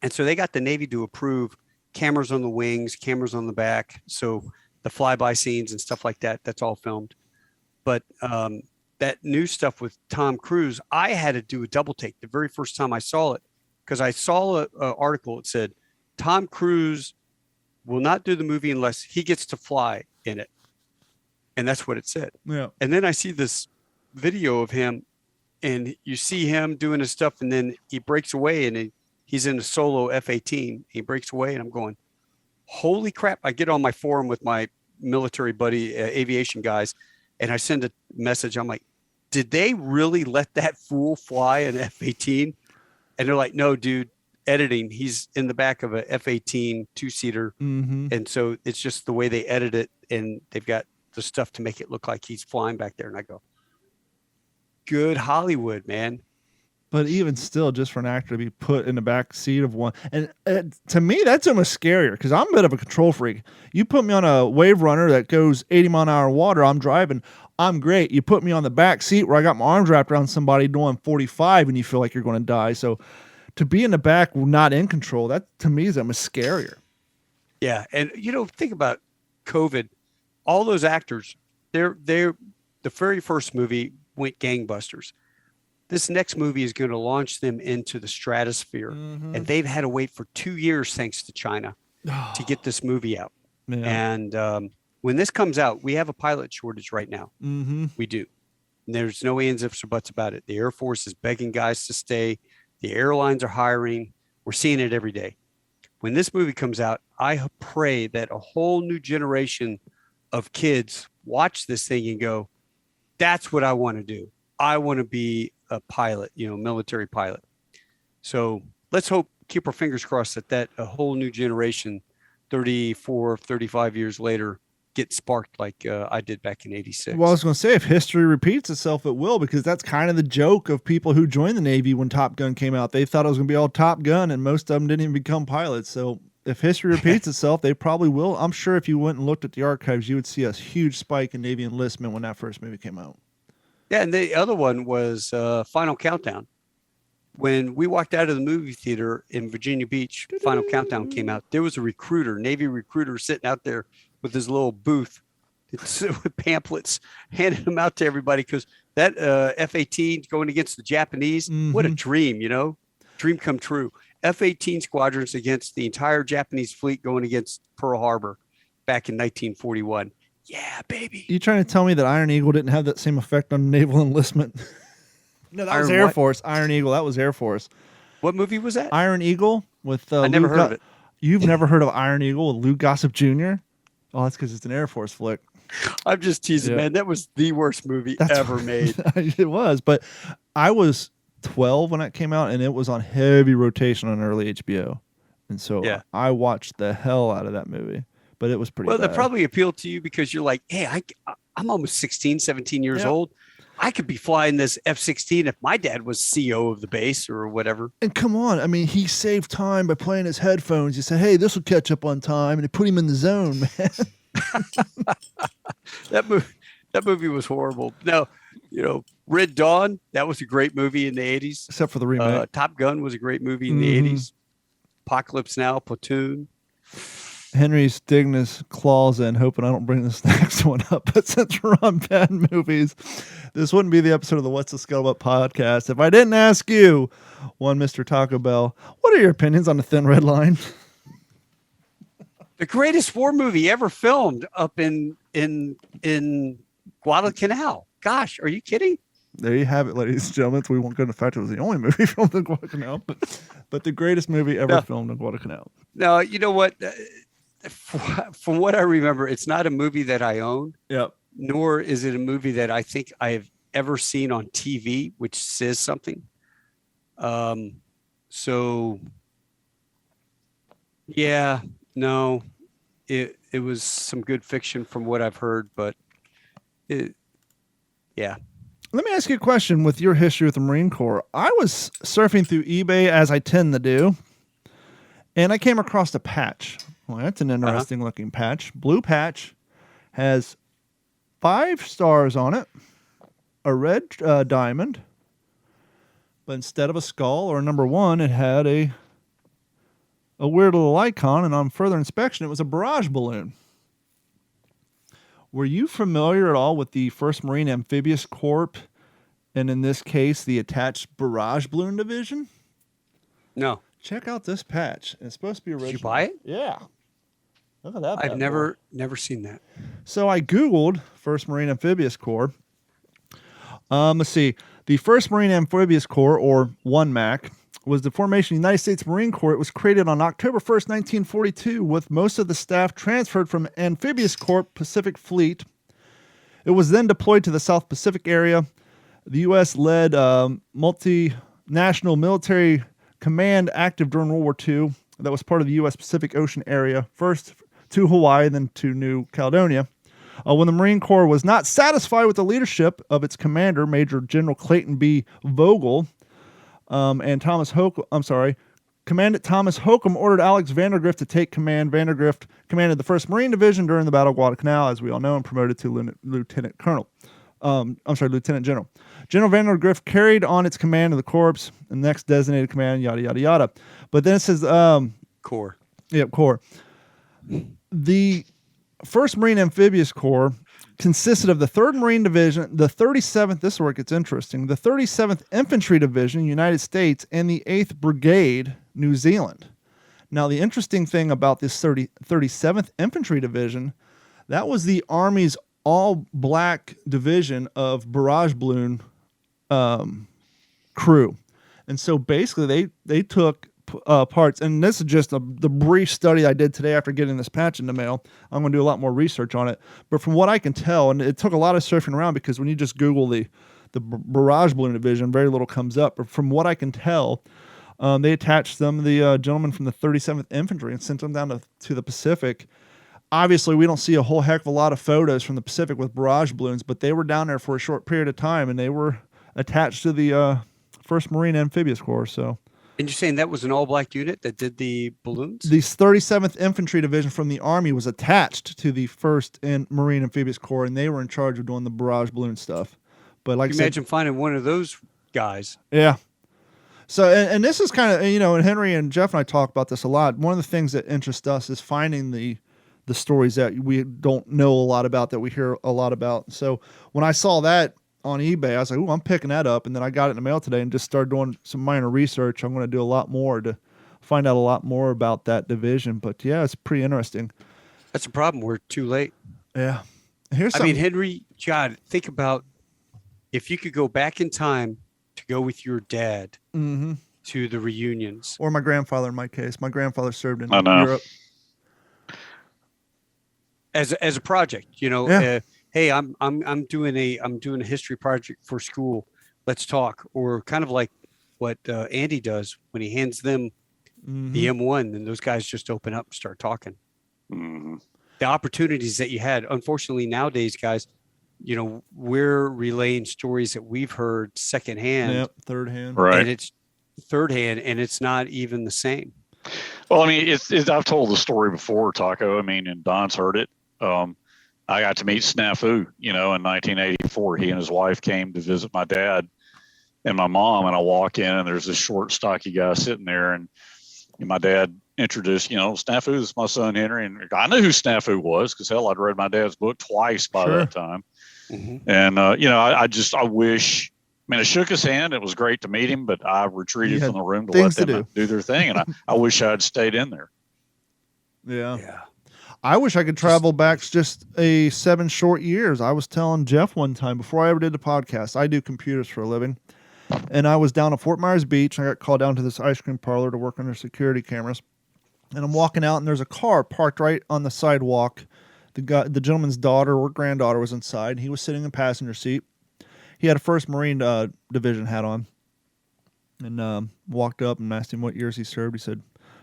And so they got the Navy to approve cameras on the wings, cameras on the back. So the flyby scenes and stuff like that, that's all filmed. But that new stuff with Tom Cruise, I had to do a double take the very first time I saw it, because I saw an article that said Tom Cruise will not do the movie unless he gets to fly in it. And that's what it said. Yeah. And then I see this video of him and you see him doing his stuff and then he breaks away and he's in a solo F-18. He breaks away and I'm going, holy crap. I get on my forum with my military buddy, aviation guys, and I send a message. I'm like, did they really let that fool fly an F-18? And they're like, no, dude, editing. He's in the back of a F-18 two-seater. Mm-hmm. And so it's just the way they edit it. And they've got the stuff to make it look like he's flying back there. And I go, good Hollywood, man. But even still, just for an actor to be put in the back seat of one, and to me, that's almost scarier because I'm a bit of a control freak. You put me on a wave runner that goes 80 mile an hour in water, I'm driving, I'm great. You put me on the back seat where I got my arms wrapped around somebody doing 45 and you feel like you're going to die. So to be in the back, not in control, that to me is almost scarier. Yeah. And, think about COVID. All those actors, they're the very first movie went gangbusters. This next movie is going to launch them into the stratosphere. Mm-hmm. And they've had to wait for 2 years, thanks to China, to get this movie out. Yeah. And when this comes out, we have a pilot shortage right now. Mm-hmm. We do. And there's no ands, ifs, or buts about it. The Air Force is begging guys to stay. The airlines are hiring. We're seeing it every day. When this movie comes out, I pray that a whole new generation of kids watch this thing and go, that's what I want to do. I want to be a pilot, military pilot. So let's keep our fingers crossed that a whole new generation, 34, 35 years later, get sparked like I did back in 86. Well, I was going to say, if history repeats itself, it will, because that's kind of the joke of people who joined the Navy when Top Gun came out. They thought it was going to be all Top Gun, and most of them didn't even become pilots. So if history repeats itself, they probably will. I'm sure if you went and looked at the archives, you would see a huge spike in Navy enlistment when that first movie came out. Yeah, and the other one was Final Countdown. When we walked out of the movie theater in Virginia Beach, Final Countdown came out. There was a recruiter, Navy recruiter, sitting out there with his little booth with pamphlets, handing them out to everybody, because that F-18 going against the Japanese, what a dream, dream come true. F-18 squadrons against the entire Japanese fleet going against Pearl Harbor back in 1941. Yeah, baby. You trying to tell me that Iron Eagle didn't have that same effect on naval enlistment? No, that was Air Force. Iron Eagle, that was Air Force. What movie was that? Iron Eagle with I never heard of it. You've never heard of Iron Eagle with Lou Gossett Jr.? Oh, that's because it's an Air Force flick. I'm just teasing, man. That was the worst movie ever made. It was, but I was 12 when it came out, and it was on heavy rotation on early HBO. And so I watched the hell out of that movie. But it was pretty bad. That probably appealed to you because you're like, hey, I'm almost 16, 17 years old. I could be flying this F-16 if my dad was CO of the base or whatever. And come on. I mean, he saved time by playing his headphones. He said, hey, this will catch up on time. And it put him in the zone, man. That movie was horrible. Now, Red Dawn, that was a great movie in the 80s. Except for the remake. Top Gun was a great movie in the 80s. Apocalypse Now, Platoon. Henry's digging his claws in, hoping I don't bring this next one up. But since we're on bad movies, this wouldn't be the episode of the What's the Scuttlebutt podcast if I didn't ask you, one Mr. Taco Bell, what are your opinions on The Thin Red Line? The greatest war movie ever filmed up in Guadalcanal. Gosh, are you kidding? There you have it, ladies and gentlemen. We won't go into the fact it was the only movie filmed in Guadalcanal, but the greatest movie ever filmed in Guadalcanal. No, you know what? From what I remember, it's not a movie that I own. Yep. Nor is it a movie that I think I have ever seen on TV, which says something. So yeah, no, it was some good fiction from what I've heard, but yeah. Let me ask you a question with your history with the Marine Corps. I was surfing through eBay as I tend to do, and I came across a patch. Well, that's an interesting looking patch. Blue patch, has 5 stars on it, a red diamond, but instead of a skull or a number 1, it had a weird little icon, and on further inspection, it was a barrage balloon. Were you familiar at all with the 1st Marine Amphibious Corps, and in this case, the attached barrage balloon division? No. Check out this patch. It's supposed to be original. Did you buy it? Yeah. Look at that. I've never seen that. So I Googled 1st Marine Amphibious Corps. Let's see. The 1st Marine Amphibious Corps, or 1MAC, was the formation of the United States Marine Corps. It was created on October 1st, 1942, with most of the staff transferred from Amphibious Corps Pacific Fleet. It was then deployed to the South Pacific area. The U.S. led multinational military command active during World War II that was part of the U.S. Pacific Ocean area, first to Hawaii, then to New Caledonia. When the Marine Corps was not satisfied with the leadership of its commander, Major General Clayton B. Vogel, and Commandant Thomas Hokum ordered Alex Vandergrift to take command. Vandergrift commanded the 1st Marine Division during the Battle of Guadalcanal, as we all know, and promoted to Lieutenant General. General Vandergrift carried on its command of the corps, and next designated command, yada, yada, yada. But then it says... Corps. Yep, Corps. The 1st Marine Amphibious Corps consisted of the 3rd Marine Division, the 37th, this is where it gets interesting, the 37th Infantry Division, United States, and the 8th Brigade, New Zealand. Now, the interesting thing about this 37th Infantry Division, that was the Army's all-black division of barrage balloon crew. And so basically they took parts, and this is just the brief study I did today after getting this patch in the mail. I'm going to do a lot more research on it. But from what I can tell, and it took a lot of surfing around because when you just Google the barrage balloon division, very little comes up. But from what I can tell, they attached some of the gentlemen from the 37th Infantry and sent them down to the Pacific. Obviously, we don't see a whole heck of a lot of photos from the Pacific with barrage balloons, but they were down there for a short period of time, and they were attached to the 1st Marine Amphibious Corps. So. And you're saying that was an all-black unit that did the balloons? The 37th Infantry Division from the Army was attached to the 1st Marine Amphibious Corps, and they were in charge of doing the barrage balloon stuff. But like, imagine finding one of those guys. Yeah. So, and this is kind of, and Henry and Jeff and I talk about this a lot. One of the things that interests us is finding the stories that we don't know a lot about, that we hear a lot about. So when I saw that on eBay, I was like, "Ooh, I'm picking that up." And then I got it in the mail today and just started doing some minor research. I'm going to do a lot more to find out a lot more about that division. But yeah, it's pretty interesting. That's a problem. We're too late. Yeah. I mean, Henry, God, think about if you could go back in time to go with your dad to the reunions. Or my grandfather, in my case. My grandfather served in Europe. As a project, Yeah. Hey, I'm doing a history project for school. Let's talk. Or kind of like what Andy does when he hands them the M1, and those guys just open up and start talking. Mm-hmm. The opportunities that you had. Unfortunately, nowadays, guys, we're relaying stories that we've heard secondhand. Yep, third hand. Right. And it's third hand, and it's not even the same. Well, I mean, I've told the story before, Taco. I mean, and Don's heard it. I got to meet Snafu, in 1984. He and his wife came to visit my dad and my mom, and I walk in and there's this short, stocky guy sitting there, and my dad introduced, Snafu, this is my son Henry, and I knew who Snafu was because hell, I'd read my dad's book twice by that time. Mm-hmm. And I wish. I mean, I shook his hand. It was great to meet him, but I retreated from the room to let them do their thing, and I wish I had stayed in there. Yeah. I wish I could travel back just 7 short years. I was telling Jeff one time before I ever did the podcast, I do computers for a living. And I was down at Fort Myers Beach. I got called down to this ice cream parlor to work on their security cameras. And I'm walking out, and there's a car parked right on the sidewalk. The gentleman's daughter or granddaughter was inside. He was sitting in the passenger seat. He had a 1st Marine Division hat on. And walked up and asked him what years he served. He said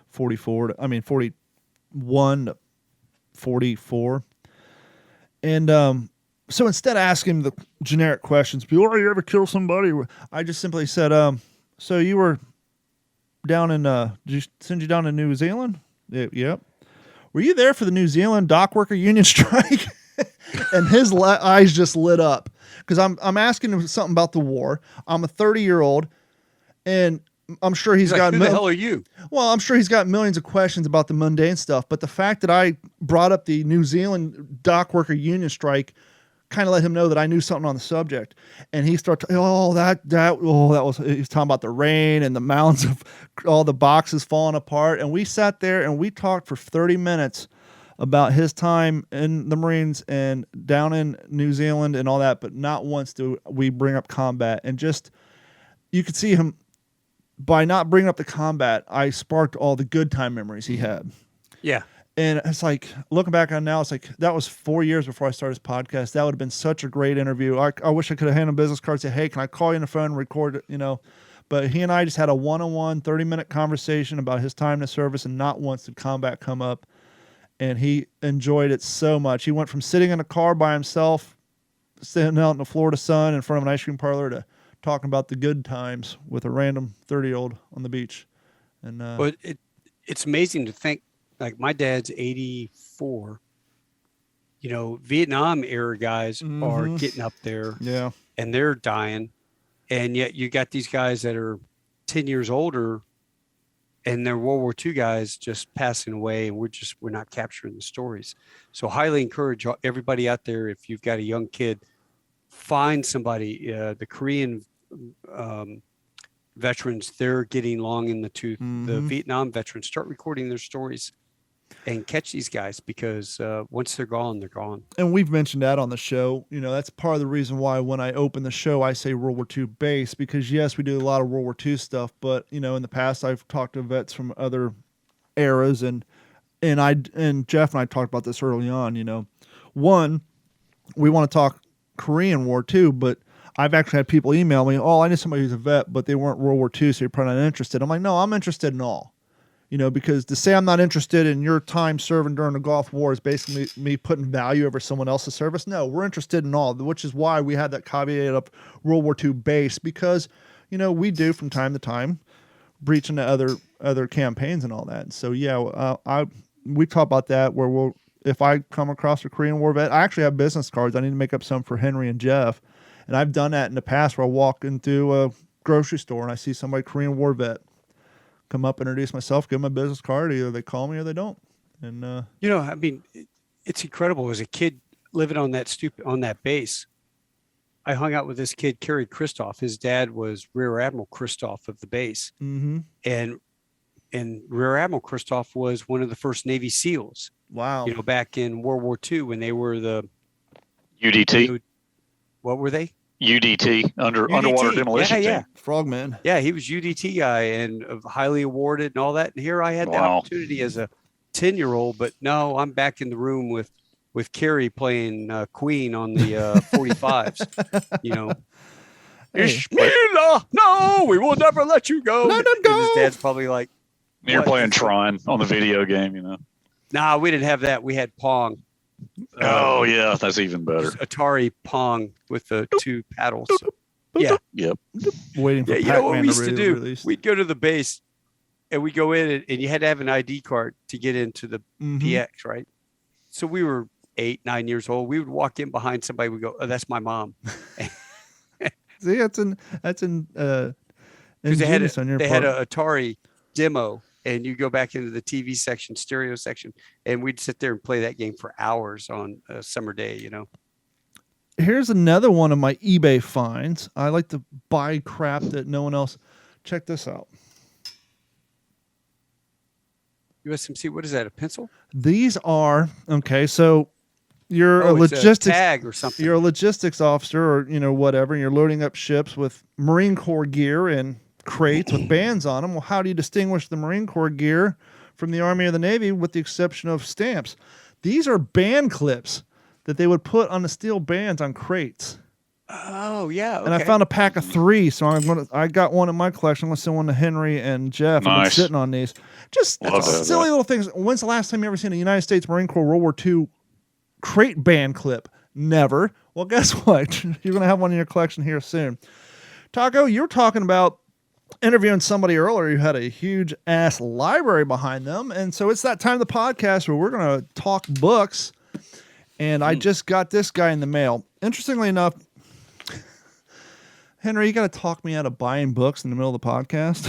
41 to 44. And so instead of asking the generic questions, people, you ever kill somebody? I just simply said, so you were down in, did you send you down to New Zealand? Yep. Were you there for the New Zealand dock worker union strike? And his eyes just lit up because I'm asking him something about the war. I'm a 30-year-old, and I'm sure he's got. Who the hell are you? Well, I'm sure he's got millions of questions about the mundane stuff, but the fact that I brought up the New Zealand dock worker union strike kind of let him know that I knew something on the subject. And he started, he was talking about the rain and the mounds of all the boxes falling apart. And we sat there and we talked for 30 minutes about his time in the Marines and down in New Zealand and all that, but not once do we bring up combat. And just, you could see him, by not bringing up the combat, I sparked all the good time memories he had. Yeah. And it's like, looking back on now, it's like, that was 4 years before I started this podcast. That would have been such a great interview. I wish I could have handed him a business card and say, hey, can I call you on the phone and record it, But he and I just had a one-on-one 30-minute conversation about his time in the service, and not once did combat come up. And he enjoyed it so much. He went from sitting in a car by himself, sitting out in the Florida sun in front of an ice cream parlor, to talking about the good times with a random 30-year-old on the beach. And but it's amazing to think, like, my dad's 84. Vietnam era guys are getting up there, and they're dying, and yet you got these guys that are 10 years older, and they're World War II guys just passing away, and we're not capturing the stories. So highly encourage everybody out there, if you've got a young kid, find somebody. The Korean veterans, they're getting long in the tooth. The Vietnam veterans, start recording their stories and catch these guys, because once they're gone, they're gone. And we've mentioned that on the show. That's part of the reason why when I open the show, I say World War II base, because yes, we do a lot of World War II stuff, but in the past I've talked to vets from other eras, and Jeff and I talked about this early on. One, we want to talk Korean War too, but I've actually had people email me, I knew somebody who's a vet, but they weren't World War II, so you're probably not interested. I'm like, no, I'm interested in all. Because to say I'm not interested in your time serving during the Gulf War is basically me putting value over someone else's service. No, we're interested in all, which is why we had that caveat up World War II base, because, we do from time to time breach into other campaigns and all that. And so, we talk about that where if I come across a Korean War vet, I actually have business cards. I need to make up some for Henry and Jeff. And I've done that in the past where I walk into a grocery store and I see somebody Korean War vet. Come up, introduce myself, give them a business card. Either they call me or they don't. And it's incredible. As a kid living on that base, I hung out with this kid, Kerry Christoph. His dad was Rear Admiral Christoph of the base, and Rear Admiral Christoph was one of the first Navy SEALs. Wow. Back in World War II when they were the UDT. What were they? UDT, underwater demolition team. Frogman. Yeah, he was UDT guy and highly awarded and all that. And here I had the opportunity as a 10-year-old, but no, I'm back in the room with Kerry playing Queen on the 45s. Ishmael, no, we will never let you go. Let him go. His dad's probably like, you're playing Tron on the video game, Nah, we didn't have that. We had Pong. Yeah, that's even better. Atari Pong with the two paddles. Yeah. Yep. Waiting for Pac-Man what we used to do? release. We'd go to the base and we go in and you had to have an ID card to get into the PX, right? So we were 8, 9 years old. We would walk in behind somebody. We go, "Oh, that's my mom." See, that's in Because they had an Atari demo. And you go back into the TV section, stereo section, and we'd sit there and play that game for hours on a summer day, Here's another one of my eBay finds. I like to buy crap that no one else. Check this out. USMC. What is that? A pencil? These are okay. So you're a it's logistics tag or something. You're a logistics officer, or whatever. And you're loading up ships with Marine Corps gear and crates with bands on them. Well, how do you distinguish the Marine Corps gear from the Army or the Navy, with the exception of stamps? These are band clips that they would put on the steel bands on crates. Oh yeah, okay. And I found a pack of 3, so I got one in my collection. I'm gonna send one to Henry and Jeff. I've been sitting on these. Just silly little things. When's the last time you ever seen a United States Marine Corps World War II crate band clip? Never. Well, guess what? You're gonna have one in your collection here soon. Taco, you were talking about interviewing somebody earlier who had a huge ass library behind them, and so it's that time of the podcast where we're gonna talk books. And I just got this guy in the mail. Interestingly enough, Henry, you got to talk me out of buying books in the middle of the podcast.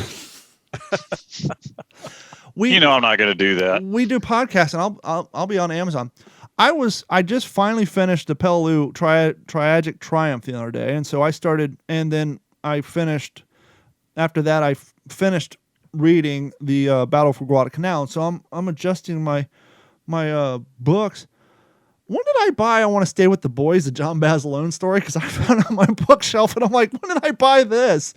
I'm not going to do that. We do podcasts, and I'll be on Amazon. I just finally finished the Peleliu Triagic Triumph the other day, and so I started, and then I finished. After that, I finished reading the Battle for Guadalcanal. So I'm adjusting my books. When did I buy I Want to Stay with the Boys, the John Basilone story? Because I found it on my bookshelf, and I'm like, when did I buy this?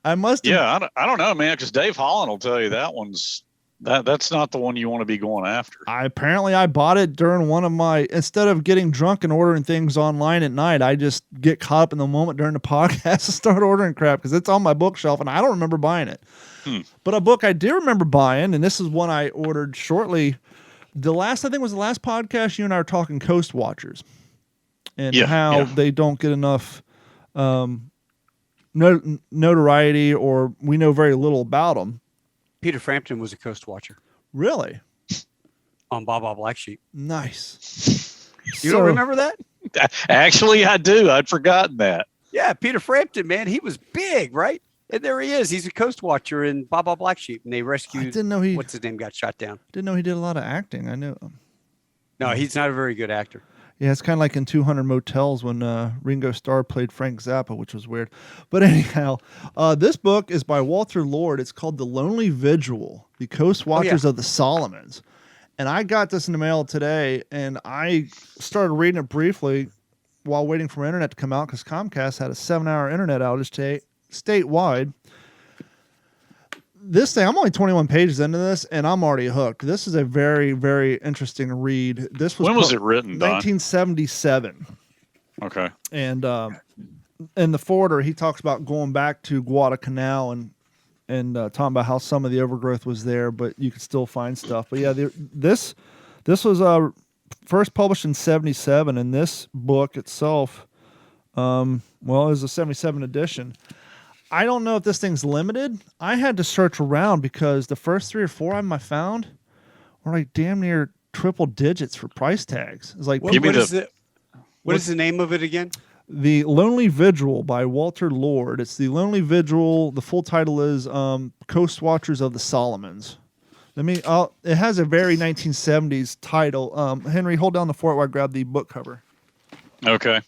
I must have... Yeah, I don't know, man, because Dave Holland will tell you that's not the one you want to be going after. Apparently I bought it during one of my... Instead of getting drunk and ordering things online at night, I just get caught up in the moment during the podcast and start ordering crap because it's on my bookshelf, and I don't remember buying it. But a book I do remember buying, and this is one I ordered shortly... I think it was the last podcast, you and I were talking Coast Watchers and how they don't get enough notoriety, or we know very little about them. Peter Frampton was a Coast Watcher. Really? On Baa Baa Black Sheep. Nice. You don't remember that? Actually, I do. I'd forgotten that. Yeah, Peter Frampton, man. He was big, right? And there he is. He's a Coast Watcher in Baa Baa Black Sheep, and they rescued. I didn't know what's his name got shot down. Didn't know he did a lot of acting. I knew. No, he's not a very good actor. Yeah, it's kind of like in 200 Motels when Ringo Starr played Frank Zappa, which was weird. But anyhow, this book is by Walter Lord. It's called The Lonely Vigil, The Coast Watchers of the Solomons. And I got this in the mail today, and I started reading it briefly while waiting for my internet to come out because Comcast had a 7-hour internet outage statewide. This thing, I'm only 21 pages into this, and I'm already hooked. This is a very, very interesting read. When was it written, Don? 1977. Okay. And in the forwarder, he talks about going back to Guadalcanal and talking about how some of the overgrowth was there, but you could still find stuff. But yeah, this was first published in 77, and this book itself, it was a 77 edition. I don't know if this thing's limited. I had to search around because the first 3 or 4 of them I found were like damn near triple digits for price tags. It's like, what is the name of it again? The Lonely Vigil by Walter Lord. It's The Lonely Vigil. The full title is Coast Watchers of the Solomons. It has a very 1970s title. Henry, hold down the fort while I grab the book cover. Okay.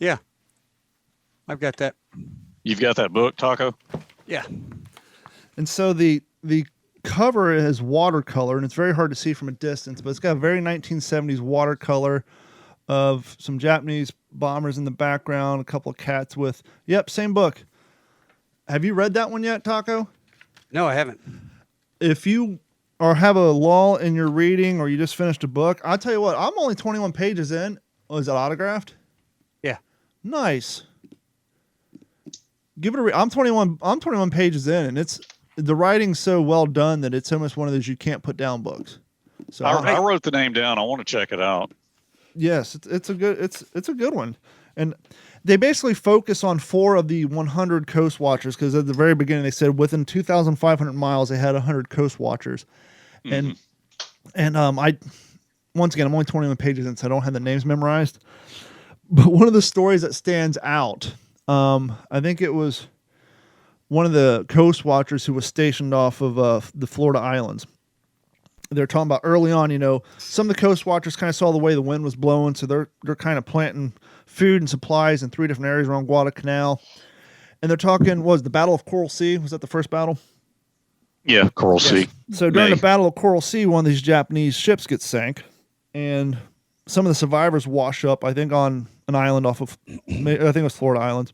Yeah, I've got that. You've got that book, Taco? Yeah. And so the cover is watercolor, and it's very hard to see from a distance, but it's got a very 1970s watercolor of some Japanese bombers in the background, a couple of cats with... Yep, same book. Have you read that one yet, Taco? No, I haven't. If you have a lull in your reading or you just finished a book, I'll tell you what, I'm only 21 pages in. Oh, is that autographed? Yeah. Nice. Give it a read. I'm 21 pages in, and the writing's so well done that it's almost one of those you can't put down books. So I wrote the name down. I want to check it out. Yes, it's a good one. And they basically focus on 4 of the 100 coast watchers, because at the very beginning they said within 2,500 miles they had 100 coast watchers. Mm-hmm. And once again, I'm only 21 pages in, so I don't have the names memorized. But one of the stories that stands out, I think it was one of the coast watchers who was stationed off of the Florida Islands. They're talking about early on, some of the coast watchers kind of saw the way the wind was blowing, so they're kind of planting food and supplies in 3 different areas around Guadalcanal. And they're talking, was the Battle of Coral Sea? Was that the first battle? Yeah, Coral Sea. So during the Battle of Coral Sea, one of these Japanese ships gets sank, and some of the survivors wash up, I think, on an island off of, I think it was Florida Islands.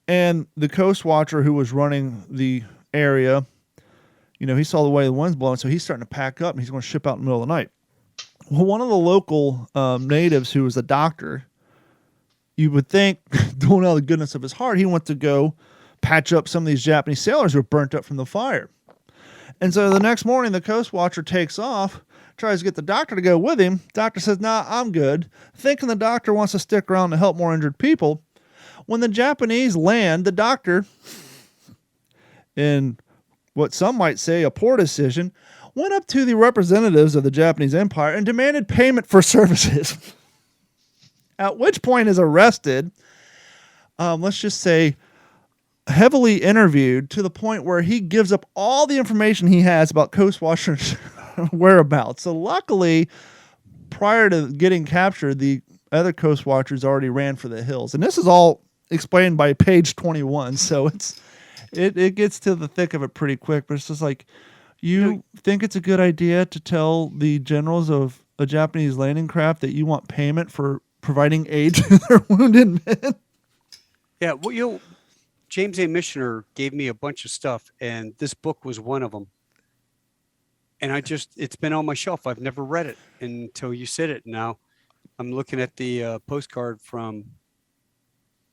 And the Coast Watcher who was running the area, he saw the way the wind's blowing, so he's starting to pack up, and he's going to ship out in the middle of the night. Well, one of the local natives who was a doctor, you would think, doing all the goodness of his heart, he went to go patch up some of these Japanese sailors who were burnt up from the fire. And so the next morning, the Coast Watcher takes off, tries to get the doctor to go with him. Doctor says, nah, I'm good. Thinking the doctor wants to stick around to help more injured people. When the Japanese land, the doctor, in what some might say a poor decision, went up to the representatives of the Japanese Empire and demanded payment for services. At which point is arrested, let's just say heavily interviewed to the point where he gives up all the information he has about Coast Watcher's whereabouts. So luckily, prior to getting captured, the other Coast Watchers already ran for the hills. And this is all explained by page 21. So it gets to the thick of it pretty quick, but it's just like, you think it's a good idea to tell the generals of a Japanese landing craft that you want payment for providing aid to their wounded men? Yeah, well, James A. Missioner gave me a bunch of stuff, and this book was one of them. And it's been on my shelf. I've never read it until you said it. Now I'm looking at the postcard from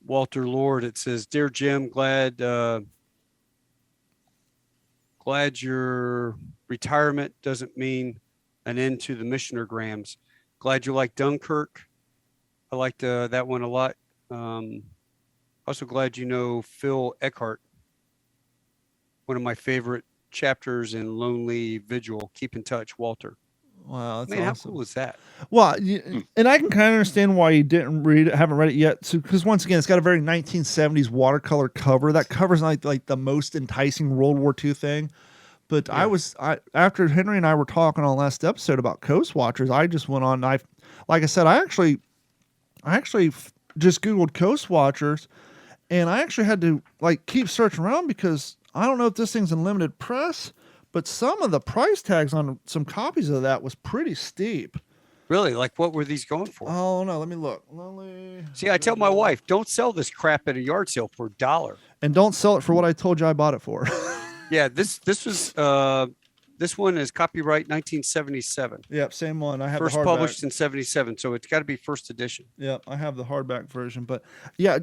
Walter Lord. It says, "Dear Jim, glad your retirement doesn't mean an end to the missionergrams. Glad you like Dunkirk. I liked that one a lot. Also glad you know Phil Eckhart. One of my favorite chapters in Lonely Vigil. Keep in touch, Walter." Wow, that's Man, awesome. how cool is that? Well, and I can kind of understand why you didn't read it, haven't read it yet. So, because once again, it's got a very 1970s watercolor cover. That cover's not like the most enticing World War II thing. But yeah. After Henry and I were talking on the last episode about Coast Watchers, I just went on. Like I said, I actually just Googled Coast Watchers, and I actually had to keep searching around because I don't know if this thing's in limited press. But some of the price tags on some copies of that was pretty steep. Really? Like, what were these going for? Oh, no. Let me look. See, I tell my wife, don't sell this crap at a yard sale for $1. And don't sell it for what I told you I bought it for. Yeah, this one is copyright 1977. Yep, same one. I have first the hardback. Published in 77, so it's got to be first edition. Yep, I have the hardback version. But yeah,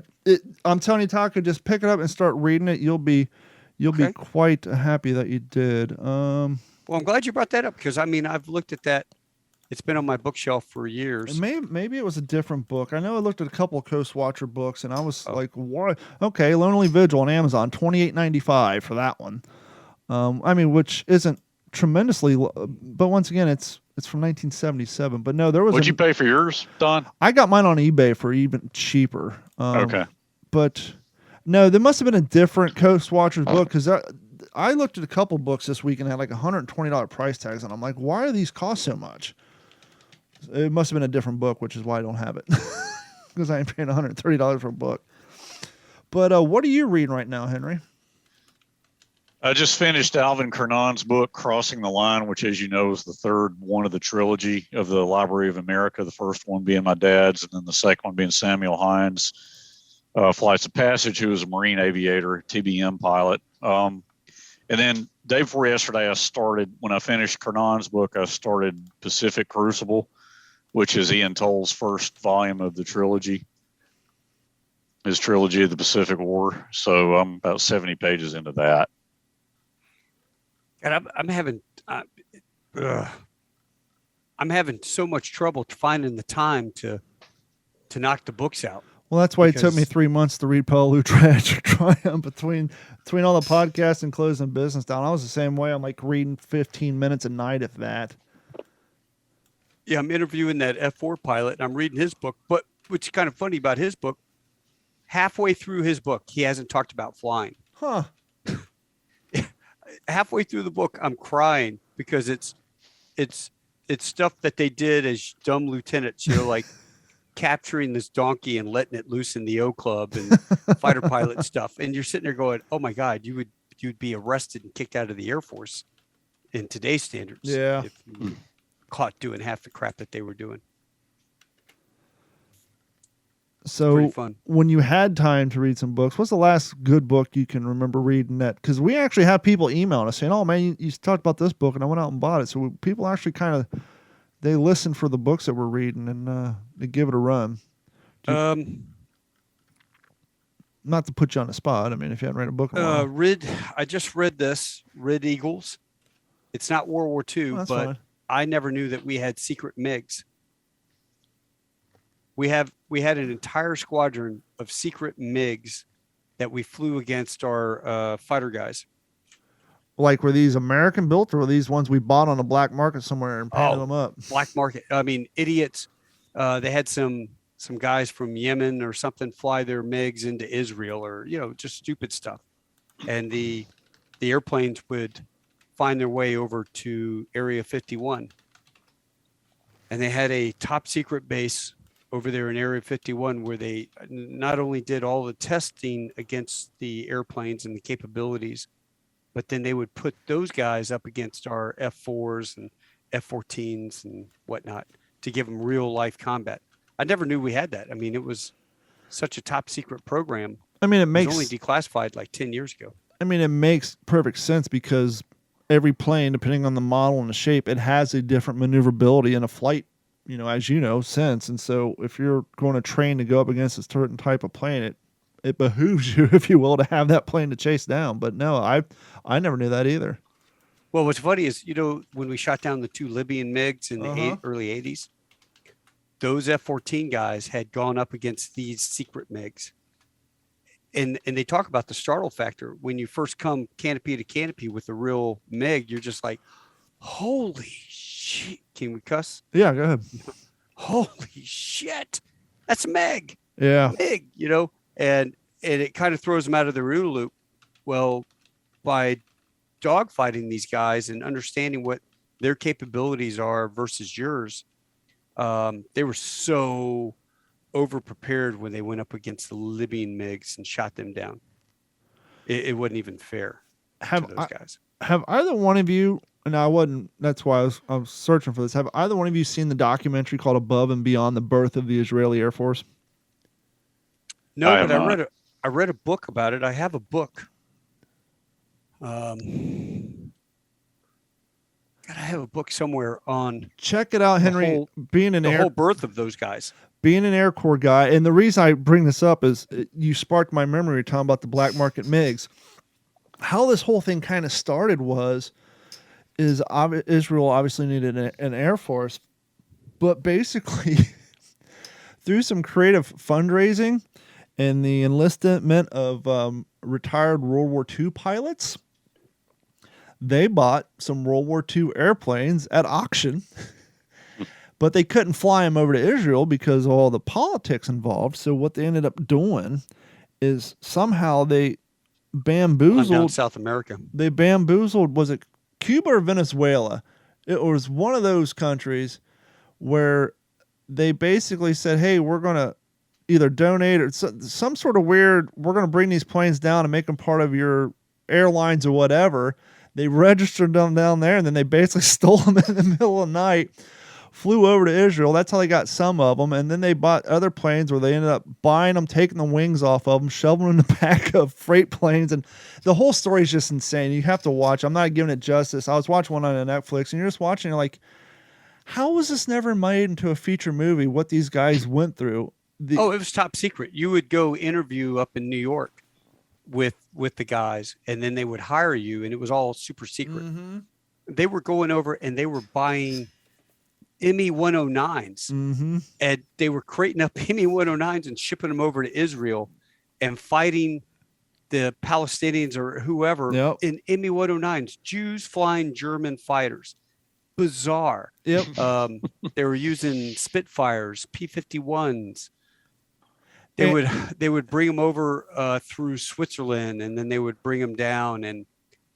I'm telling you, Taka, just pick it up and start reading it. You'll be quite happy that you did. Well, I'm glad you brought that up because, I've looked at that. It's been on my bookshelf for years. And maybe it was a different book. I know I looked at a couple of Coast Watcher books, and I was like, "What? Okay, Lonely Vigil on Amazon, $28.95 for that one." Which isn't tremendously, but once again, it's from 1977. But no, there was. What'd you pay for yours, Don? I got mine on eBay for even cheaper. Okay. But no, there must have been a different Coast Watchers book because I looked at a couple books this week and had like $120 price tags, and I'm like, why are these cost so much? It must have been a different book, which is why I don't have it because I ain't paying $130 for a book. But what are you reading right now, Henry? I just finished Alvin Kernon's book, Crossing the Line, which, as you know, is the third one of the trilogy of the Library of America. The first one being my dad's, and then the second one being Samuel Hines' Flights of Passage, who was a Marine aviator, TBM pilot. And then day before yesterday, when I finished Kernon's book, I started Pacific Crucible, which is Ian Toll's first volume of the trilogy, his trilogy of the Pacific War. So I'm about 70 pages into that. And I'm having so much trouble finding the time to knock the books out. Well, that's why it took me 3 months to read Paul Tragic Triumph between all the podcasts and closing business down. I was the same way. I'm like reading 15 minutes a night, if that. Yeah, I'm interviewing that F4 pilot, and I'm reading his book. But what's kind of funny about his book, halfway through his book, he hasn't talked about flying. Huh. Halfway through the book, I'm crying because it's stuff that they did as dumb lieutenants, like capturing this donkey and letting it loose in the O Club and fighter pilot stuff. And you're sitting there going, oh my God, you'd be arrested and kicked out of the Air Force in today's standards. Yeah. If you were caught doing half the crap that they were doing. So Pretty fun. when you had time to read some books, what's the last good book you can remember reading that? Because we actually have people emailing us saying, oh man, you talked about this book and I went out and bought it. So people actually they listen for the books that we're reading and they give it a run. Not to put you on the spot. I mean, if you haven't read a book in a while. I just read this, Red Eagles. It's not World War II, but fine. I never knew that we had secret MiGs. We had an entire squadron of secret MiGs that we flew against our fighter guys. Like, were these American built, or were these ones we bought on the black market somewhere and painted them up? Black market. I mean, idiots. They had some guys from Yemen or something fly their MiGs into Israel, or just stupid stuff. And the airplanes would find their way over to Area 51, and they had a top secret base over there in Area 51 where they not only did all the testing against the airplanes and the capabilities, but then they would put those guys up against our F4s and F-14s and whatnot to give them real life combat. I never knew we had that. I mean, it was such a top secret program. I mean, it was only declassified like 10 years ago. I mean, it makes perfect sense because every plane, depending on the model and the shape, it has a different maneuverability in a flight, as sense. And so if you're going to train to go up against a certain type of plane, it behooves you, if you will, to have that plane to chase down. But no, I never knew that either. Well, what's funny is, when we shot down the 2 Libyan MiGs in the early 80s, those F-14 guys had gone up against these secret MiGs. And they talk about the startle factor. When you first come canopy to canopy with a real MiG, you're just like, holy shit. Can we cuss? Yeah, go ahead. Holy shit. That's a MiG. Yeah. MiG, and it kind of throws them out of their OODA loop. Well, by dogfighting these guys and understanding what their capabilities are versus yours, they were so over-prepared when they went up against the Libyan MiGs and shot them down. It wasn't even fair to those guys. Have either one of you, and that's why I was searching for this, have either one of you seen the documentary called Above and Beyond the Birth of the Israeli Air Force? No, but I read a book about it. I have a book. I have a book somewhere on. Check it out, Henry. The whole birth of those guys. Being an Air Corps guy, and the reason I bring this up is you sparked my memory talking about the black market MiGs. How this whole thing kind of started is Israel obviously needed an Air Force, but basically through some creative fundraising and the enlistment of retired World War II pilots, they bought some World War II airplanes at auction, but they couldn't fly them over to Israel because of all the politics involved. So what they ended up doing is somehow they bamboozled down South America. They bamboozled, was it Cuba or Venezuela? It was one of those countries where they basically said, hey, we're going to either donate or some sort of weird, we're going to bring these planes down and make them part of your airlines or whatever. They registered them down there, and then they basically stole them in the middle of the night, flew over to Israel. That's how they got some of them. And then they bought other planes where they ended up buying them, taking the wings off of them, shoving them in the back of freight planes. And the whole story is just insane. You have to watch. I'm not giving it justice. I was watching one on Netflix, and you're just watching, you're like, how was this never made into a feature movie, what these guys went through? It was top secret. You would go interview up in New York with the guys, and then they would hire you, and it was all super secret. Mm-hmm. They were going over and they were buying ME-109s, and they were crating up ME-109s and shipping them over to Israel and fighting the Palestinians or whoever in ME-109s, Jews flying German fighters. Bizarre. Yep. They were using Spitfires, P-51s. They would bring them over through Switzerland, and then they would bring them down, and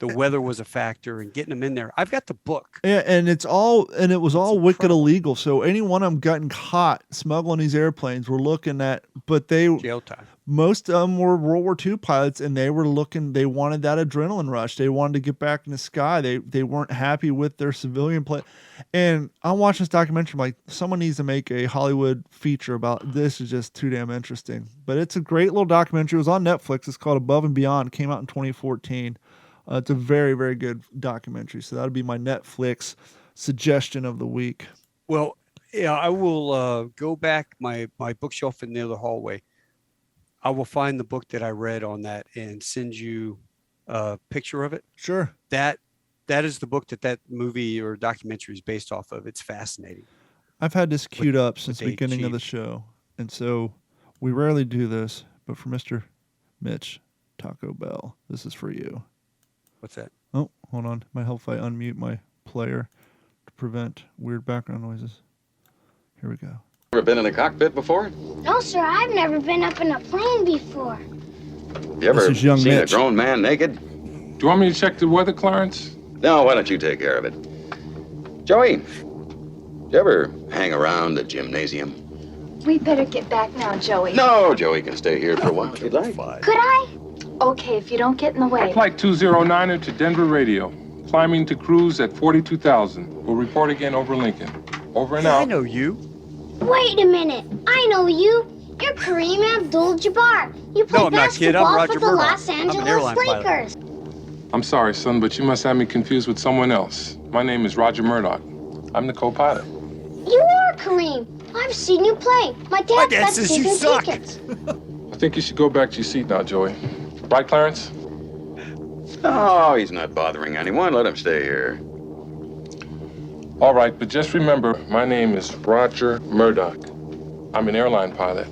the weather was a factor and getting them in there. I've got the book. Yeah, and it was all wicked illegal. So any one of them gotten caught smuggling these airplanes were looking at, but Jail time. most of them were World War II pilots, and they wanted that adrenaline rush. They wanted to get back in the sky. They weren't happy with their civilian plane. And I'm watching this documentary, I'm like, someone needs to make a Hollywood feature about this. Is just too damn interesting. But it's a great little documentary. It was on Netflix. It's called Above and Beyond. It came out in 2014. It's a very, very good documentary. So that'll be my Netflix suggestion of the week. Well, yeah, I will go back my bookshelf in the other hallway. I will find the book that I read on that and send you a picture of it. Sure. That is the book that movie or documentary is based off of. It's fascinating. I've had this queued up since the beginning of the show. And so we rarely do this, but for Mr. Mitch Taco Bell, this is for you. What's that? Oh, hold on. Might help if I unmute my player to prevent weird background noises. Here we go. Ever been in a cockpit before? No, sir, I've never been up in a plane before. You ever This is young seen Mitch. a grown man naked? Do you want me to check the weather, Clarence? No, why don't you take care of it? Joey, do you ever hang around the gymnasium? We better get back now, Joey. No, Joey can stay here for a while if you'd like. Could I? Okay, if you don't get in the way. Flight 209er to Denver Radio. Climbing to cruise at 42,000. We'll report again over Lincoln. Over and I out. know you. Wait a minute. I know you. You're Kareem Abdul-Jabbar. You play No, I'm not, kid. I'm basketball Roger for the Murdoch. Los I'm an Angeles airline pilot. Lakers. I'm sorry, son, but you must have me confused with someone else. My name is Roger Murdoch. I'm the co-pilot. You are Kareem. I've seen you play. My dad got says you season suck. tickets. I think you should go back to your seat now, Joey. Right, Clarence? No, he's not bothering anyone. Let him stay here. All right, but just remember, my name is Roger Murdoch. I'm an airline pilot.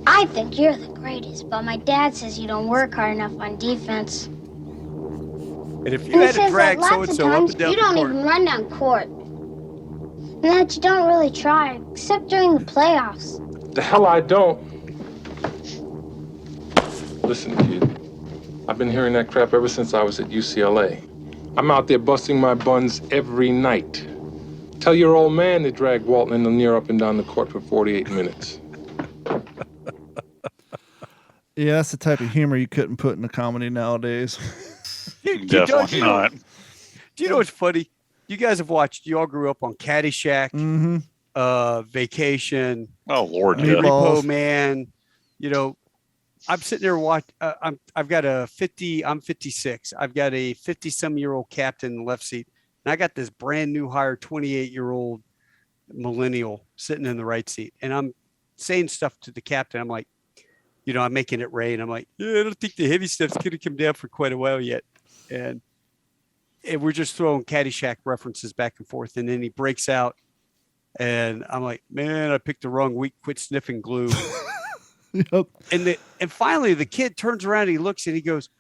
I think you're the greatest, but my dad says you don't work hard enough on defense. And if you And he had to says drag that so lots and of so up times and down you the don't court. even run down court. And that you don't really try, except during the playoffs. The hell I don't. Listen, kid. I've been hearing that crap ever since I was at UCLA. I'm out there busting my buns every night. Tell your old man to drag Walton and Lanier up and down the court for 48 minutes. Yeah, that's the type of humor you couldn't put in a comedy nowadays. Definitely not. Do you know what's funny? You guys have watched. You all grew up on Caddyshack, Vacation, Oh Lord, Meatball. yeah. Balls. Repo Man. You know, I'm sitting there watching. I've got a 50. I'm 56. I've got a 50-some-year-old captain in the left seat, and I got this brand new hire 28-year-old millennial sitting in the right seat, and I'm saying stuff to the captain. I'm like, you know, I'm making it rain. I'm like, yeah, I don't think the heavy stuff's going to come down for quite a while yet, and we're just throwing Caddyshack references back and forth, and then he breaks out, and I'm like, man, I picked the wrong week. Quit sniffing glue. Yep. And finally the kid turns around and he looks and he goes,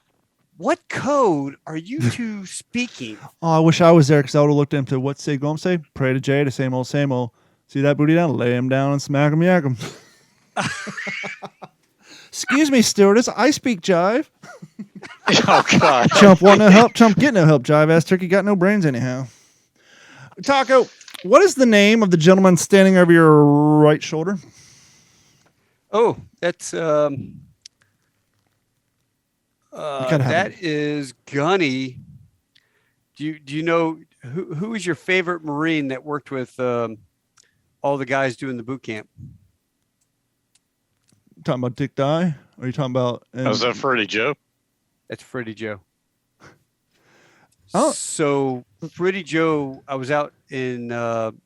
what code are you two speaking? Oh, I wish I was there because I would have looked at him to what's say, go and say, pray to Jay, the same old, same old. See that booty down, lay him down and smack him, yak him. Excuse me, stewardess, I speak jive. Oh God. Chump want no help, chump get no help, jive ass turkey got no brains anyhow. Taco, what is the name of the gentleman standing over your right shoulder? Oh, that's gotta have that is Gunny. Do you know who is your favorite Marine that worked with all the guys doing the boot camp? Talking about Dick Dye? Or are you talking about? Was that Freddie Joe? That's Freddie Joe. Oh. So Freddie Joe, I was out in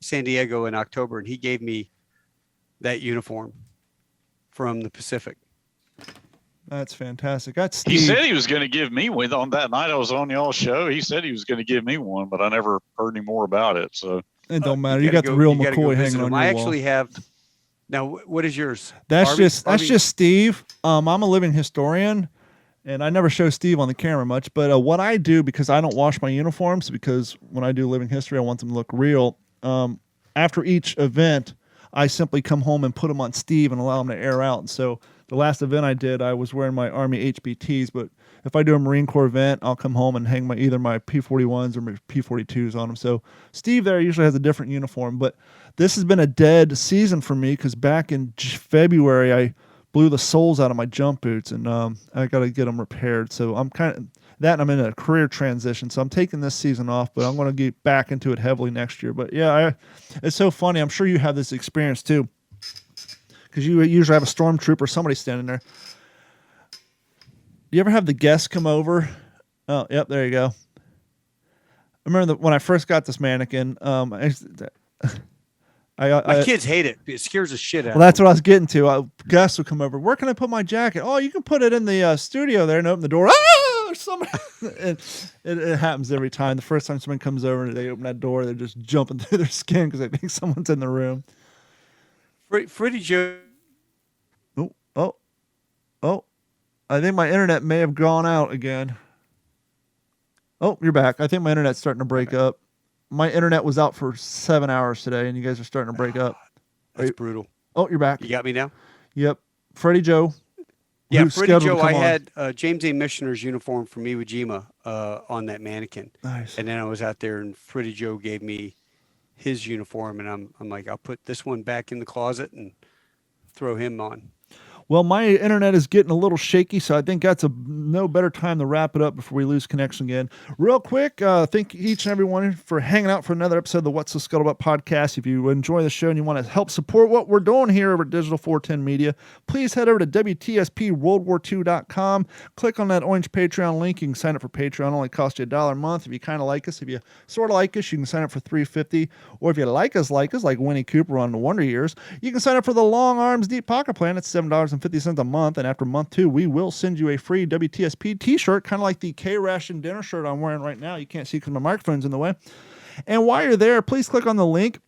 San Diego in October, and he gave me that uniform from the Pacific. That's fantastic. That's Steve. He said he was going to give me one on that night I was on y'all's show. He said he was going to give me one, but I never heard any more about it. So It don't matter. You got the real McCoy hanging on your I wall. actually have. Now, what is yours? That's Harvey? that's just Steve. I'm a living historian, and I never show Steve on the camera much. But what I do, because I don't wash my uniforms, because when I do living history, I want them to look real. After each event, I simply come home and put them on Steve and allow him to air out. And so the last event I did, I was wearing my Army HBTs, but if I do a Marine Corps event, I'll come home and hang either my P41s or my P42s on them. So Steve there usually has a different uniform, but this has been a dead season for me because back in February, I blew the soles out of my jump boots, and I got to get them repaired. So I'm kind of that, and I'm in a career transition. So I'm taking this season off, but I'm going to get back into it heavily next year. But yeah, it's so funny. I'm sure you have this experience too, because you usually have a stormtrooper, somebody standing there. Do you ever have the guests come over? Oh, yep, there you go. I remember when I first got this mannequin, My kids hate it. It scares the shit out of them. Well, that's what I was getting to. Guests would come over. Where can I put my jacket? Oh, you can put it in the studio there, and open the door. Ah, there's somebody. it happens every time. The first time someone comes over and they open that door, they're just jumping through their skin because they think someone's in the room. Freddie Joe. Oh. I think my internet may have gone out again. Oh, you're back. I think my internet's starting to break up. My internet was out for 7 hours today, and you guys are starting to break up. That's brutal. Oh, you're back. You got me now? Yep. Freddie Joe. Yeah, Freddie Joe, I had James A. Missioner's uniform from Iwo Jima on that mannequin. Nice. And then I was out there, and Freddie Joe gave me his uniform, and I'm like, I'll put this one back in the closet and throw him on. Well, my internet is getting a little shaky, so I think that's no better time to wrap it up before we lose connection again. Real quick, thank each and every one for hanging out for another episode of the What's the Scuttlebutt podcast. If you enjoy the show and you want to help support what we're doing here over at Digital 410 Media, please head over to WTSPWorldWar2.com. Click on that orange Patreon link. You can sign up for Patreon. It only costs you $1 a month. If you kind of like us, if you sort of like us, you can sign up for $3.50. Or if you like us like Winnie Cooper on the Wonder Years, you can sign up for the Long Arms Deep Pocket Plan. It's $7.50 a month, and after month 2 we will send you a free WTSP t-shirt, kind of like the K-Ration dinner shirt I'm wearing right now. You can't see because my microphone's in the way. And while you're there, please click on the link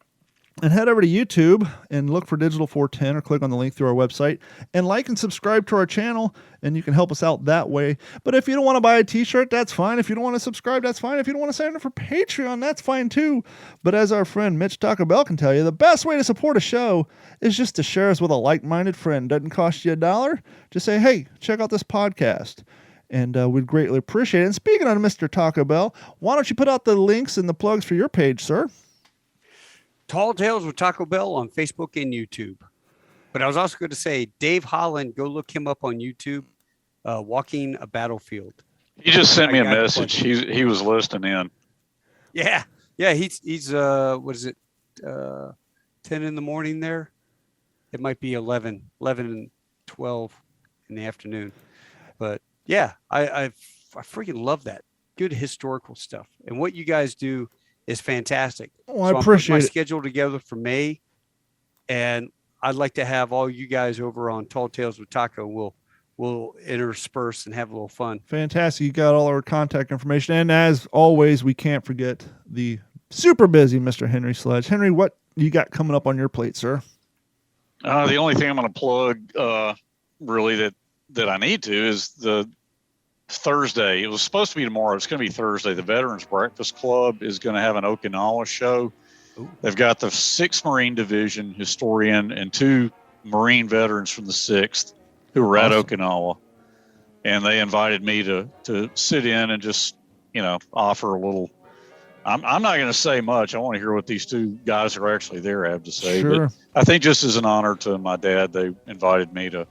and head over to YouTube and look for Digital 410, or click on the link through our website and like and subscribe to our channel, and you can help us out that way. But if you don't want to buy a t-shirt, that's fine. If you don't want to subscribe, that's fine. If you don't want to sign up for Patreon, that's fine too. But as our friend Mitch Taco Bell can tell you, the best way to support a show is just to share us with a like-minded friend. Doesn't cost you $1. Just say, hey, check out this podcast. And we'd greatly appreciate it. And speaking of Mr. Taco Bell, why don't you put out the links and the plugs for your page, sir? Tall Tales with Taco Bell on Facebook and YouTube. But I was also going to say, Dave Holland, go look him up on YouTube, Walking a Battlefield. He just sent me a message. He was listening in. Yeah. He's what is it? 10 in the morning there. It might be 11 and 12 in the afternoon. But yeah, I freaking love that. Good historical stuff. And what you guys do is fantastic. Oh, I appreciate it. I'm putting my schedule together for May, and I'd like to have all you guys over on Tall Tales with Taco. We'll intersperse and have a little fun. Fantastic. You got all our contact information. And as always, we can't forget the super busy Mr. Henry Sledge. Henry, what you got coming up on your plate, sir? The only thing I'm going to plug really that I need to is the Thursday. It was supposed to be tomorrow. It's going to be Thursday. The Veterans Breakfast Club is going to have an Okinawa show. Ooh. They've got the 6th Marine Division historian and 2 Marine veterans from the 6th who were at Okinawa. And they invited me to sit in and just, offer a little. I'm not going to say much. I want to hear what these 2 guys who are actually there have to say. Sure. But I think just as an honor to my dad, they invited me to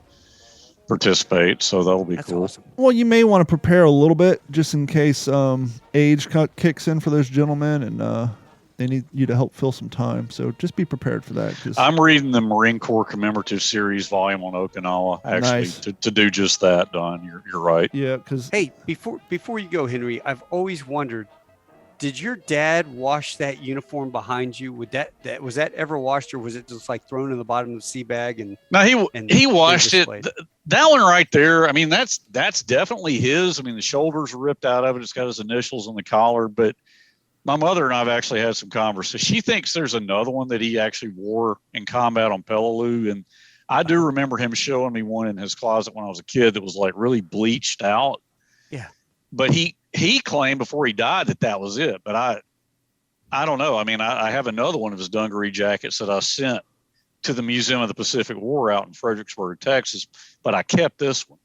participate, so that'll be cool. Awesome. Well, you may want to prepare a little bit just in case age kicks in for those gentlemen, and they need you to help fill some time. So just be prepared for that. I'm reading the Marine Corps Commemorative Series volume on Okinawa, actually, nice. to do just that, Don. You're right. Yeah, because hey, before you go, Henry, I've always wondered, did your dad wash that uniform behind you? Was that ever washed, or was it just like thrown in the bottom of the sea bag? And no, he washed it. That one right there. I mean, that's definitely his. I mean, the shoulders are ripped out of it. It's got his initials on the collar. But my mother and I have actually had some conversations. She thinks there's another one that he actually wore in combat on Peleliu, and I do remember him showing me one in his closet when I was a kid that was like really bleached out. Yeah. But he claimed before he died that was it. But I don't know. I mean, I have another one of his dungaree jackets that I sent to the Museum of the Pacific War out in Fredericksburg, Texas, but I kept this one.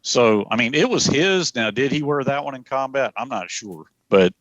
So, I mean, it was his. Now, did he wear that one in combat? I'm not sure, but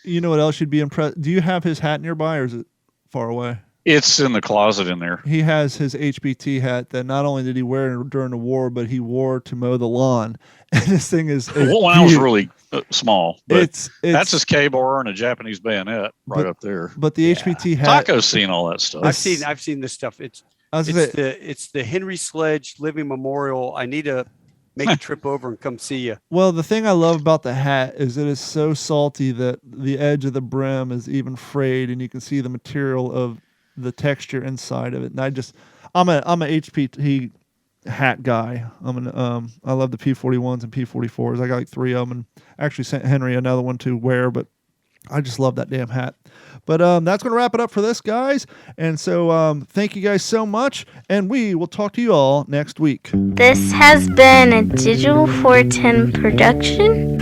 You know what else you'd be impressed? Do you have his hat nearby, or is it far away? it's in the closet in there. He has his HBT hat that not only did he wear during the war, but he wore to mow the lawn. And this thing is Well, when I was really small, but it's that's his K-bar and a Japanese bayonet right up there. But the HBT hat, Taco's seen all that stuff. I've seen this stuff. It's the Henry Sledge Living Memorial. I need to make a trip over and come see you. well, the thing I love about the hat is it is so salty that the edge of the brim is even frayed, and you can see the material of the texture inside of it. And I'm a HBT hat guy. I love the P41s and P44s. I got like 3 of them, and actually sent Henry another one to wear, but I just love that damn hat. But that's going to wrap it up for this, guys. And so thank you guys so much, and we will talk to you all next week. This has been a Digital 410 production.